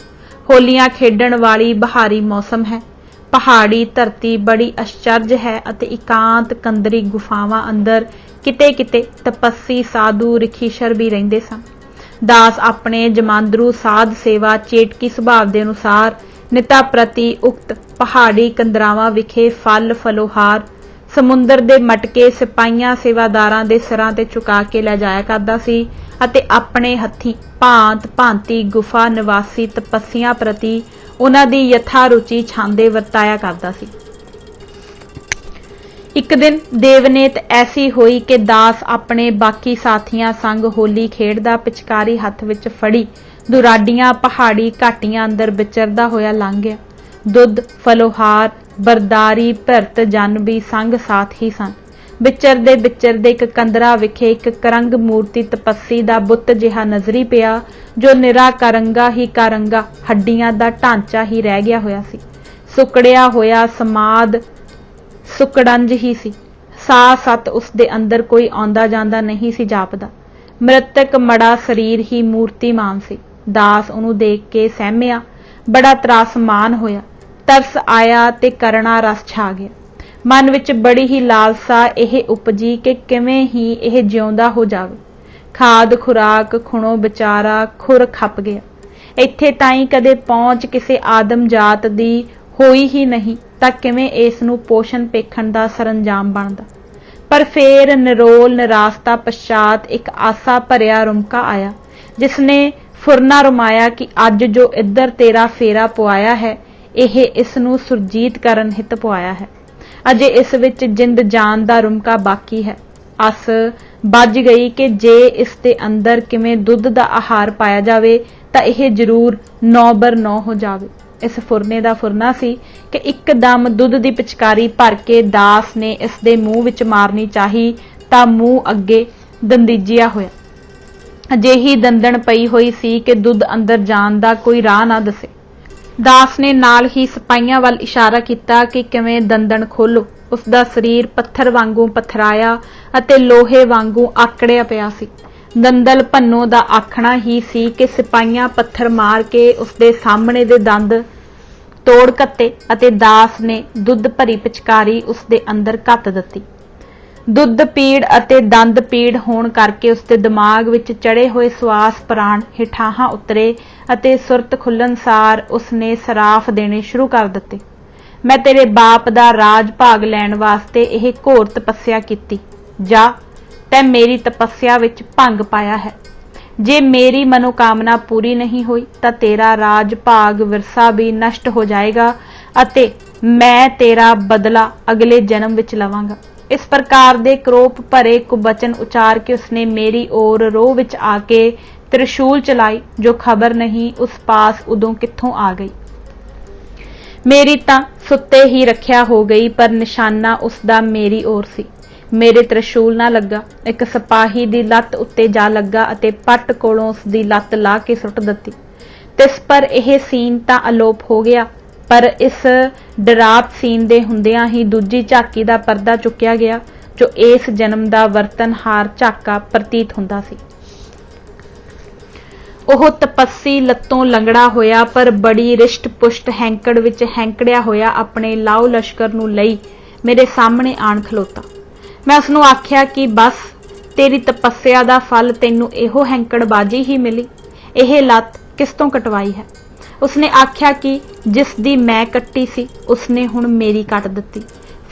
ਹੋਲੀਆਂ ਖੇਡਣ ਵਾਲੀ ਬਹਾਰੀ ਮੌਸਮ ਹੈ। ਪਹਾੜੀ ਧਰਤੀ ਬੜੀ ਅਚਰਜ ਹੈ ਅਤੇ ਇਕਾਂਤ ਕੰਦਰੀ ਗੁਫਾਵਾਂ ਅੰਦਰ ਕਿਤੇ ਕਿਤੇ ਤਪੱਸੀ ਸਾਧੂ ਰਿਖੀਸ਼ਰ ਵੀ ਰਹਿੰਦੇ ਸਨ। ਦਾਸ ਆਪਣੇ ਜਮਾਂਦਰੂ ਸਾਧ ਸੇਵਾ ਚੇਟਕੀ ਸੁਭਾਅ ਦੇ ਅਨੁਸਾਰ ਨਿਤਾ ਪ੍ਰਤੀ ਉਕਤ ਪਹਾੜੀ ਕੰਦਰਾਵਾਂ ਵਿਖੇ ਫਲ ਫਲੋਹਾਰ ਸਮੁੰਦਰ ਦੇ ਮਟਕੇ ਸਿਪਾਹੀਆਂ ਸੇਵਾਦਾਰਾਂ ਦੇ ਸਿਰਾਂ ਤੇ ਚੁਕਾ ਕੇ ਲੈ ਜਾਇਆ ਕਰਦਾ ਸੀ ਅਤੇ ਆਪਣੇ ਹੱਥੀਂ ਭਾਂਤ ਭਾਂਤੀ ਗੁਫਾ ਨਿਵਾਸੀ ਤਪੱਸੀਆਂ ਪ੍ਰਤੀ ਉਹਨਾਂ ਦੀ ਯਥਾ ਰੁਚੀ ਛਾਂਦੇ ਵਰਤਾਇਆ ਕਰਦਾ ਸੀ। ਇੱਕ ਦਿਨ ਦੇਵਨੇਤ ਐਸੀ ਹੋਈ ਕਿ ਦਾਸ ਆਪਣੇ ਬਾਕੀ ਸਾਥੀਆਂ ਸੰਗ ਹੋਲੀ ਖੇਡਦਾ ਪਿਚਕਾਰੀ ਹੱਥ ਵਿੱਚ ਫੜੀ ਦੁਰਾਡੀਆਂ ਪਹਾੜੀ ਘਾਟੀਆਂ ਅੰਦਰ ਵਿਚਰਦਾ ਹੋਇਆ ਲੰਘ ਗਿਆ। ਦੁੱਧ ਫਲੋਹਾਰ ਬਰਦਾਰੀ ਭਰਤ ਜਨ ਵੀ ਸੰਗ ਸਾਥ ਹੀ ਸਨ। ਵਿਚਰਦੇ ਇੱਕ ਕੰਦਰਾ ਵਿਖੇ ਇੱਕ ਕਰੰਗ ਮੂਰਤੀ ਤਪੱਸੀ ਦਾ ਬੁੱਤ ਜਿਹਾ ਨਜ਼ਰੀ ਪਿਆ ਜੋ ਨਿਰਾ ਕਰੰਗਾ ਹੀ ਕਰੰਗਾ ਹੱਡੀਆਂ ਦਾ ਢਾਂਚਾ ਹੀ ਰਹਿ ਗਿਆ ਹੋਇਆ ਸੀ। ਸੁਕੜਿਆ ਹੋਇਆ ਸਮਾਦ ਸੁਕੜੰਜ ਹੀ ਸੀ। ਸਾਹ ਸੱਤ ਉਸ ਦੇ ਅੰਦਰ ਕੋਈ ਆਉਂਦਾ ਜਾਂਦਾ ਨਹੀਂ ਸੀ ਜਾਪਦਾ। ਮ੍ਰਿਤਕ ਮੜਾ ਸਰੀਰ ਹੀ ਮੂਰਤੀਮਾਨ ਸੀ। ਦਾਸ ਉਹਨੂੰ ਦੇਖ ਕੇ ਸਹਿਮਿਆ, ਬੜਾ ਤਰਾਸਮਾਨ ਹੋਇਆ, ਤਰਸ ਆਇਆ ਤੇ ਕਰਣਾ ਰਸ ਛਾ ਗਿਆ। ਮਨ ਵਿੱਚ ਬੜੀ ਹੀ ਲਾਲਸਾ ਇਹ ਉਪਜੀ ਕਿ ਕਿਵੇਂ ਹੀ ਇਹ ਜਿਉਂਦਾ ਹੋ ਜਾਵੇ। ਖਾਦ ਖੁਰਾਕ ਖੁਣੋ ਵਿਚਾਰਾ ਖੁਰ ਖੱਪ ਗਿਆ। ਇੱਥੇ ਤਾਈਂ ਕਦੇ ਪਹੁੰਚ ਕਿਸੇ ਆਦਮ ਜਾਤ ਦੀ ਹੋਈ ਹੀ ਨਹੀਂ ਤਾਂ ਕਿਵੇਂ ਇਸ ਨੂੰ ਪੋਸ਼ਣ ਪੇਖਣ ਦਾ ਸਰੰਜਾਮ ਬਣਦਾ। ਪਰ ਫੇਰ ਨਿਰੋਲ ਨਿਰਾਸਤਾ ਪਛਾਤ ਇੱਕ ਆਸਾ ਭਰਿਆ ਰੁਮਕਾ ਆਇਆ ਜਿਸਨੇ ਫੁਰਨਾ ਰੁਮਾਇਆ ਕਿ ਅੱਜ ਜੋ ਇੱਧਰ ਤੇਰਾ ਫੇਰਾ ਪਵਾਇਆ ਹੈ ਇਹ ਇਸ ਨੂੰ ਸੁਰਜੀਤ ਕਰਨ ਹਿਤ ਪਵਾਇਆ ਹੈ। ਅਜੇ ਇਸ ਵਿੱਚ ਜਿੰਦ ਜਾਨ ਦਾ ਰੁਮਕਾ ਬਾਕੀ ਹੈ। ਅਸ ਬੱਝ ਗਈ ਕਿ ਜੇ ਇਸ ਦੇ ਅੰਦਰ ਕਿਵੇਂ ਦੁੱਧ ਦਾ ਆਹਾਰ ਪਾਇਆ ਜਾਵੇ ਤਾਂ ਇਹ ਜ਼ਰੂਰ 9/9 ਹੋ ਜਾਵੇ। ਇਸ ਫੁਰਨੇ ਦਾ ਫੁਰਨਾ ਸੀ ਕਿ ਇੱਕਦਮ ਦੁੱਧ ਦੀ ਪਿਚਕਾਰੀ ਭਰ ਕੇ ਦਾਸ ਨੇ ਇਸ ਦੇ ਮੂੰਹ ਵਿੱਚ ਮਾਰਨੀ ਚਾਹੀ ਤਾਂ ਮੂੰਹ ਅੱਗੇ ਦੰਦੀਜਿਆ ਹੋਇਆ। ਅਜਿਹੀ ਦੰਦਣ ਪਈ ਹੋਈ ਸੀ ਕਿ ਦੁੱਧ ਅੰਦਰ ਜਾਣ ਦਾ ਕੋਈ ਰਾਹ ਨਾ ਦੱਸੇ। ਦਾਸ ਨੇ ਨਾਲ ਹੀ ਸਿਪਾਹੀਆਂ ਵੱਲ ਇਸ਼ਾਰਾ ਕੀਤਾ ਕਿ ਕਿਵੇਂ ਦੰਦਣ ਖੋਲੋ। ਉਸ ਦਾ ਸਰੀਰ ਪੱਥਰ ਵਾਂਗੂ ਪਥਰਾਇਆ ਅਤੇ ਲੋਹੇ ਵਾਂਗੂ ਆਕੜਿਆ ਪਿਆ ਸੀ। ਦੰਦਲ ਭੰਨੋ ਦਾ ਆਖਣਾ ਹੀ ਸੀ ਕਿ ਸਿਪਾਹੀਆਂ ਪੱਥਰ ਮਾਰ ਕੇ ਉਸ ਦੇ ਸਾਹਮਣੇ ਦੇ ਦੰਦ ਤੋੜ ਕੱਤੇ ਅਤੇ ਦਾਸ ਨੇ ਦੁੱਧ ਭਰੀ ਪਿਚਕਾਰੀ ਉਸ ਦੇ ਅੰਦਰ ਘੱਤ ਦਿੱਤੀ। ਦੁੱਧ ਪੀੜ ਅਤੇ ਦੰਦ ਪੀੜ ਹੋਣ ਕਰਕੇ ਉਸ ਦੇ ਦਿਮਾਗ ਵਿੱਚ ਚੜੇ ਹੋਏ ਸਵਾਸ ਪ੍ਰਾਣ ਹੇਠਾਂ ਉਤਰੇ ਅਤੇ ਸੁਰਤ ਖੁੱਲਣ ਸਾਰ ਉਸ ਨੇ ਸਰਾਫ ਦੇਣੇ ਸ਼ੁਰੂ ਕਰ ਦਿੱਤੇ। ਮੈਂ ਤੇਰੇ ਬਾਪ ਦਾ ਰਾਜ ਭਾਗ ਲੈਣ ਵਾਸਤੇ ਇਹ ਘੋਰ ਤਪੱਸਿਆ ਕੀਤੀ। ਜਾ ਤੈਂ ਮੇਰੀ ਤਪੱਸਿਆ ਵਿੱਚ ਭੰਗ ਪਾਇਆ ਹੈ। ਜੇ ਮੇਰੀ ਮਨੋਕਾਮਨਾ ਪੂਰੀ ਨਹੀਂ ਹੋਈ ਤਾਂ ਤੇਰਾ ਰਾਜ ਭਾਗ ਵਿਰਸਾ ਵੀ ਨਸ਼ਟ ਹੋ ਜਾਏਗਾ ਅਤੇ ਮੈਂ ਤੇਰਾ ਬਦਲਾ ਅਗਲੇ ਜਨਮ ਵਿੱਚ ਲਵਾਂਗਾ। ਇਸ ਪ੍ਰਕਾਰ ਦੇ ਕਰੋਪ ਭਰੇ ਕੁਬਚਨ ਉਚਾਰ ਕੇ ਉਸਨੇ ਮੇਰੀ ओर ਰੋਹ ਵਿੱਚ ਆ ਕੇ त्रिशूल ਚਲਾਈ ਜੋ ਖਬਰ ਨਹੀਂ ਉਸ ਪਾਸ ਉਦੋਂ ਕਿੱਥੋਂ ਆ ਗਈ। ਮੇਰੀ ਤਾਂ ਸੁੱਤੇ ਹੀ ਰੱਖਿਆ ਹੋ ਗਈ ਪਰ ਨਿਸ਼ਾਨਾ ਉਸ ਦਾ ਮੇਰੀ ओर ਸੀ। ਮੇਰੇ त्रिशूल ਨਾ ਲੱਗਾ। ਇੱਕ ਸਿਪਾਹੀ ਦੀ ਲੱਤ ਉੱਤੇ ਜਾ ਲੱਗਾ ਅਤੇ ਪੱਟ ਕੋਲੋਂ ਉਸ ਦੀ ਲੱਤ ਲਾ ਕੇ ਸੁੱਟ ਦਿੱਤੀ। ਤਿਸ ਪਰ ਇਹ ਸੀਨ ਤਾਂ ਅਲੋਪ ਹੋ ਗਿਆ ਪਰ ਇਸ ਡਰਾਪ ਸੀਨ ਦੇ ਹੁੰਦਿਆਂ ਹੀ ਦੂਜੀ ਝਾਕੀ ਦਾ ਪਰਦਾ ਚੁੱਕਿਆ ਗਿਆ ਜੋ ਇਸ ਜਨਮ ਦਾ ਵਰਤਨਹਾਰ ਝਾਕਾ ਪ੍ਰਤੀਤ ਹੁੰਦਾ ਸੀ। ਉਹ ਤਪੱਸੀ ਲੱਤੋਂ ਲੰਗੜਾ ਹੋਇਆ ਪਰ ਬੜੀ ਰਿਸ਼ਟ ਪੁਸ਼ਟ ਹੈਂਕੜ ਵਿੱਚ ਹੈਂਕੜਿਆ ਹੋਇਆ ਆਪਣੇ ਲਾਓ ਲਸ਼ਕਰ ਨੂੰ ਲਈ ਮੇਰੇ ਸਾਹਮਣੇ ਆਣ ਖਲੋਤਾ। ਮੈਂ ਉਸ ਨੂੰ ਆਖਿਆ ਕਿ ਬਸ ਤੇਰੀ ਤਪੱਸਿਆ ਦਾ ਫਲ ਤੈਨੂੰ ਇਹੋ ਹੈਂਕੜਬਾਜੀ ਹੀ ਮਿਲੀ। ਇਹ ਲੱਤ ਕਿਸ ਤੋਂ ਕਟਵਾਈ ਹੈ? ਉਸਨੇ ਆਖਿਆ ਕਿ ਜਿਸ ਦੀ ਮੈਂ ਕੱਟੀ ਸੀ ਉਸਨੇ ਹੁਣ ਮੇਰੀ ਕੱਟ ਦਿੱਤੀ।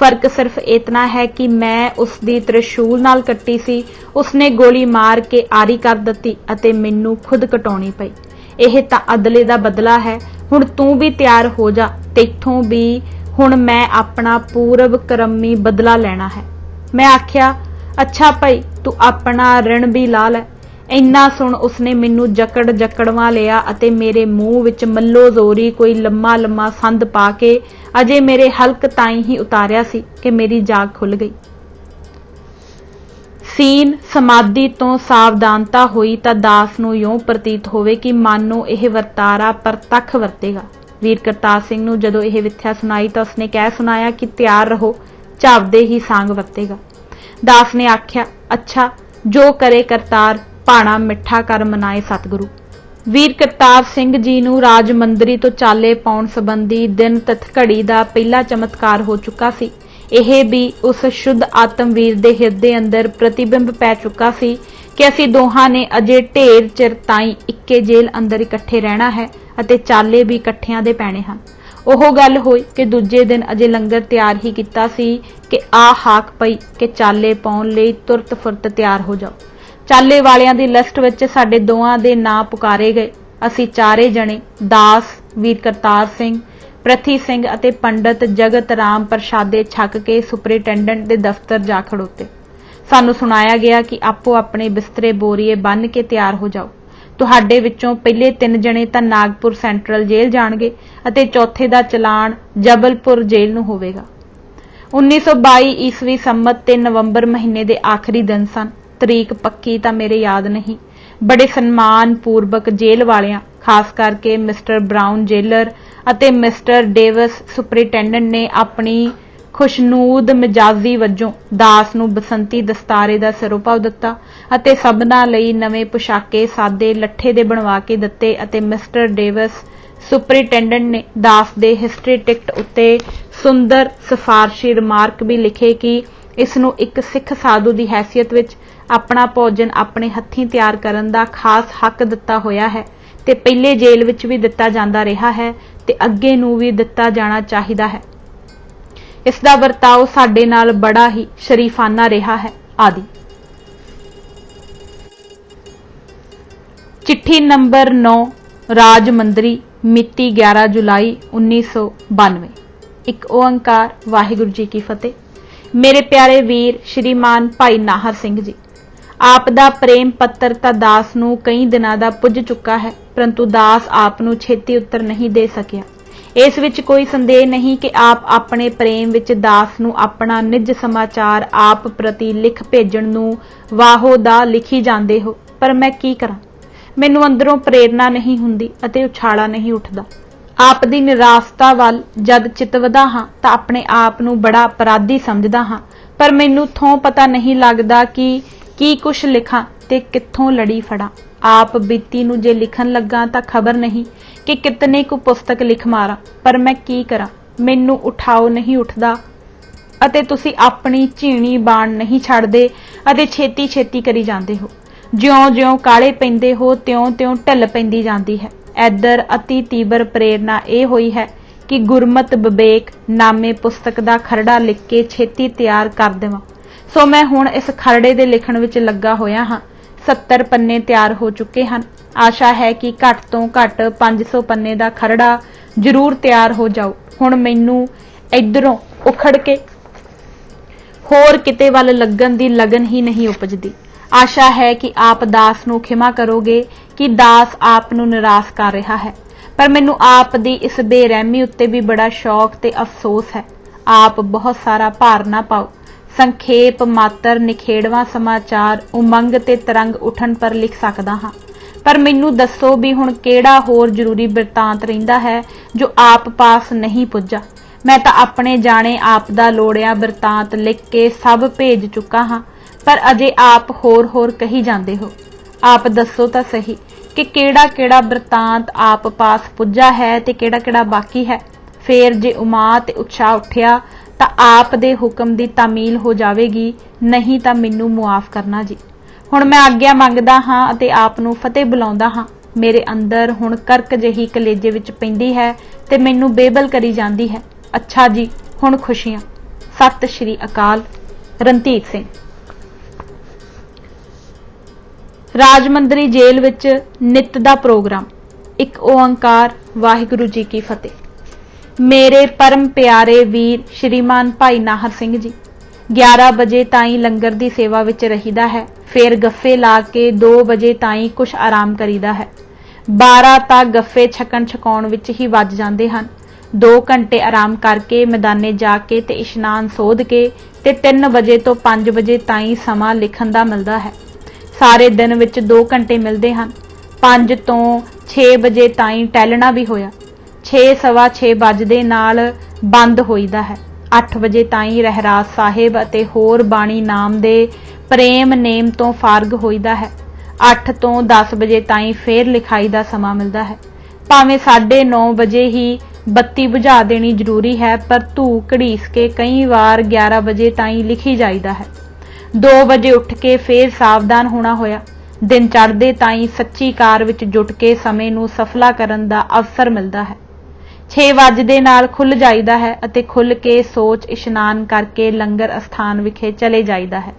फर्क सिर्फ इतना है कि मैं उसदी त्रिशूल नाल कट्टी सी, उसने गोली मार के आरी कर दित्ती अते मैनू खुद कटाउणी पई। यह तां अदले दा बदला है। हुण तू भी तैयार हो जा, तैथों भी हुण मैं अपना पूर्व क्रमी बदला लेना है। मैं आख्या, अच्छा भाई, तू अपना ऋण भी ला लै। इन्ना सुन उसने मैनू जकड़वा लिया अते मेरे मूँह विच मल्लो जोरी कोई लम्मा लम्मा संद पा के अजे मेरे हल्क ताईं ही उतारिया सी कि मेरी जाग खुल गई। सीन समाधि तो सावधानता हुई तां दास नूं यों प्रतीत होवे कि मानो यह वरतारा परतख वरतेगा। वीर करतार सिंह नूं जदों यह विथ्या सुनाई तां उसने कह सुनाया कि तैयार रहो, झावदे ही सांग वरतेगा। दास ने आख्या, अच्छा जो करे करतार, भाणा मिठा कर मनाए सतगुरु। वीर करतार सिंह जी नूं राजमंदरी तो चाले पाउण संबंधी दिन तिथ घड़ी दा पहला चमत्कार हो चुका सी। यह भी उस शुद्ध आत्मवीर दे हिरदे अंदर प्रतिबिंब पै चुका सी कि असीं दोहां ने अजे ढेर चिर ताईं इक्के जेल अंदर इकट्ठे रहना है अते चाले भी इकट्ठियां दे पैणे हन। ओह गल होई कि दूजे दिन अजे लंगर तैयार ही कीता सी कि आ हाक पई कि चाले पाउण लई तुरत फुरत तैयार हो जाओ। चाले वालियां दी लिस्ट विच साडे दोवां दे नां पुकारे गए। असीं चारे जणे दास, वीर करतार सिंह, प्रथी सिंह अते पंडित जगत राम प्रसादे छक के सुपरिटेंडेंट दे दफ्तर जा खड़ोते। सानू सुनाया गया कि आपो अपने बिस्तरे बोरीए बन के तैयार हो जाओ। तुहाडे विचों पहले 3 जणे तां नागपुर सेंट्रल जेल जाणगे अते चौथे दा चलान जबलपुर जेल नूं होवेगा। 1922 ईस्वी संमत ते नवंबर महीने दे आखिरी दिन सन। तरीक पक्की तां मेरे याद नहीं। बड़े सन्मान पूर्वक जेल वालियां, खास करके मिस्टर ब्राउन जेलर अते मिस्टर डेविस सुपरिटेंडेंट ने अपनी खुशनूद मिजाजी वजों दास नूं बसंती दस्तारे दा सिरोपा दिता अते सबना लई नवे पोशाके सादे लट्ठे दे बनवा के दिते अते मिस्टर डेविस सुपरिटेंडेंट ने दास दे हिस्ट्री टिकट उत्ते सुंदर सिफारशी रिमार्क भी लिखे कि इस नूं एक सिख साधु की हैसियत विच अपना भोजन अपने हत्थीं तैयार करन दा खास हक दिता होया है ते पहले जेल विच भी दिता जांदा रहा है ते अगे नूं भी दिता जाना चाहिदा है। इसदा वरताव साडे नाल बड़ा ही शरीफाना रहा है आदि। चिट्ठी नंबर 9 राजमंदरी मिति 11 जुलाई 1992। एक ओंकार वाहिगुरु जी की फतेह। मेरे प्यारे वीर श्रीमान भाई नाहर सिंह जी, आप दा प्रेम पत्र तां दास नूं कई दिनां दा पुज चुका है, परंतु दास आप नूं छेती उत्तर नहीं दे सकिया। इस विच कोई संदेह नहीं कि आप अपने प्रेम विच दास नूं अपना निज समाचार आप प्रति लिख भेजण नूं वाहो दा लिखी जांदे हो, पर मैं की करां? मैनूं अंदरों प्रेरणा नहीं हुंदी अते उछाला नहीं उठदा। आप दी निराशता वल जद चितवदा हां तां अपने आप नूं बड़ा अपराधी समझदा हां, पर मैनूं थों पता नहीं लगदा कि की कुछ लिखां ते कित्थों लड़ी फड़ां। आप बीती नूं जे लिखण लगा तां खबर नहीं कि कितने को पुस्तक लिख मारां, पर मैं की करां? मैनूं उठाओ नहीं उठदा अते तुसीं अपनी झीणी बाण नहीं छड्डदे अते छेती छेती करी जांदे हो। ज्यों-ज्यों काले पैंदे हो त्यों-त्यों ढिल पैंदी जांदी है। इधर अति तीव्र प्रेरणा यह होई है कि गुरमत विवेक नामे पुस्तक दा खरड़ा लिख के छेती तैयार कर देवां। सो मैं हुण इस खरड़े दे लिखण विच लगा होया हां। 70 पन्ने तैयार हो चुके हैं। आशा है कि घट तो घट 500 पन्ने दा खरड़ा जरूर तैयार हो जाओ। हुण मैनूं इधरों उखड़ के होर किते वल लगन दी लगन ही नहीं उपजदी। आशा है कि आप दास नूं खिमा करोगे कि दास आप नूं निराश कर रहा है, पर मैनूं आप दी इस बेरहमी उत्ते भी बड़ा शौक ते अफसोस है। आप बहुत सारा भार ना पाओ। संखेप मात्र निखेड़वा समाचार उमंग ते तरंग उठन पर लिख सकदा हां, पर मैनूं दसो भी हुण किहड़ा होर जरूरी बिरतांत रहिंदा है जो आप पास नहीं पुज्जा। मैं तां अपने जाने आप दा लोड़िया बिरतांत लिख के सब भेज चुका हां, पर अजे आप होर कही जांदे हो। आप दसो तां सही कि किहड़ा बिरतांत आप पास पुज्जा है ते किहड़ा बाकी है। फेर जे उमा ते उत्साह उठिया तां आप दे हुक्म दी तामील हो जावेगी, नहीं तां मैनूं मुआफ करना जी। हुण मैं आग्या मंगदा हां अते आप नूं फतेह बुलाउंदा हां। मेरे अंदर हुण करक जही कलेजे विच पैंदी है ते मैनूं बेबल करी जांदी है। अच्छा जी, हुण खुशियां सत श्री अकाल। रणधीर सिंह। राजमंदरी जेल विच नित दा प्रोग्राम। एक ओंकार। वाहिगुरु जी की फतेह। मेरे परम प्यारे वीर श्रीमान भाई नाहर सिंह जी, 11 बजे ताईं लंगर दी सेवा विच रहीदा है, फिर गफ्फे ला के 2 बजे ताईं कुछ आराम करीदा है। 12 तक गफ्फे छकन छकाउण विच ही वज जांदे हन। 2 घंटे आराम करके मैदाने जाके ते इशनान सोध के ते 3 बजे तो 5 बजे ताईं समा लिखण दा मिलदा है। सारे दिन विच 2 घंटे मिलदे हन। 5 तो 6 बजे ताईं टहलना भी होया। 6:15 बजदे नाल बंद होईदा है। 8 बजे ताईं रहराज साहिब अते होर बाणी नाम दे प्रेम नेम तो फारग होईदा है। 8 तो 10 बजे ताईं फेर लिखाई दा समा मिलदा है। भावें 9:30 बजे ही बत्ती बुझा देनी जरूरी है, पर धू घड़ीस के कई बार 11 बजे ताईं लिखी जाईदा है। 2 बजे उठ के फेर सावधान होना होया। दिन चढ़दे ताईं सच्ची कार विच जुट के समय नूं सफला करन दा अवसर मिलदा है। 6 वजदे नाल खुल जाईदा है अते खुल के सोच इशनान करके लंगर अस्थान विखे चले जाईदा है।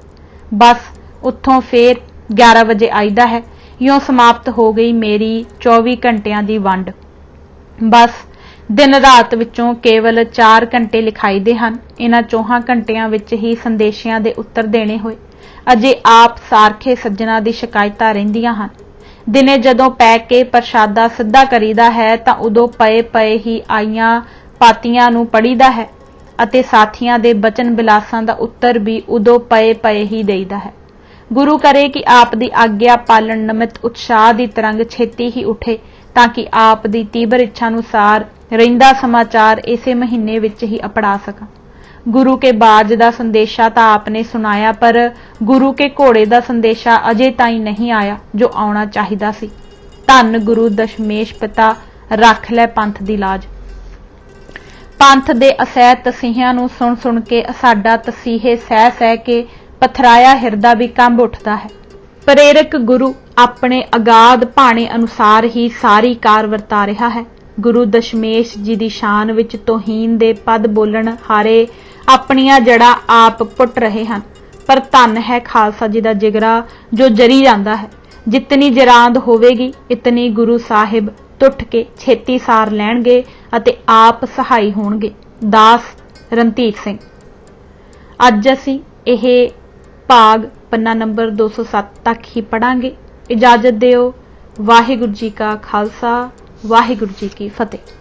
बस उत्थों फेर 11 बजे आईदा है। यों समाप्त हो गई मेरी 24 घंटियां दी वंड। बस दिन रात विचों केवल 4 घंटे लिखाई दे हन। इन्हां 4 घंटियां विच ही संदेशियां दे उत्तर देने होए। अजे आप सारखे सज्जणा दी शिकायतां रहिंदियां हन। दिने जदों पै के प्रशादा सिद्धा करीदा है तां उदों पए पए ही आईयां पातियां नूं पढ़ीदा है अते साथियां दे बचन बिलासां दा उत्तर भी उदों पए पए ही देईदा है। गुरु करे कि आप दी आग्ञा पालन निमित उत्साह दी तरंग छेती ही उठे, ताकि आप दी तीबर इच्छा अनुसार रहिंदा समाचार इसे महीने विच ही अपड़ा सकां। गुरु के बाज दा संदेशा तां आपने सुनाया, पर गुरु के घोड़े दा संदेशा अजे ताईं नहीं आया जो आउणा चाहीदा सी। धन गुरु दशमेश पिता रख लै पंथ दी लाज। पंथ दे असह तसीहियां नूं सुन सुन के साडा तसीहे सह सह के पथराया हिरदा भी कंब उठदा है। प्रेरक गुरु अपने अगाध भाणे अनुसार ही सारी कार वरता रहा है। गुरु दशमेश जी दी शान विच तोहीन दे पद बोलण हारे अपनियां जड़ां आप पुट रहे हन, पर धन है खालसा जी दा जिगरा जो जरी जांदा है। जितनी जरांद होवेगी इतनी गुरु साहिब टुट के छेती सार लैणगे अते आप सहाई होणगे। दास रणधीर सिंह। अज असीं यह भाग पन्ना नंबर 207 तक ही पढ़ांगे। इजाजत दिओ। वाहिगुरू जी का खालसा, वाहिगुरू जी की फतेह।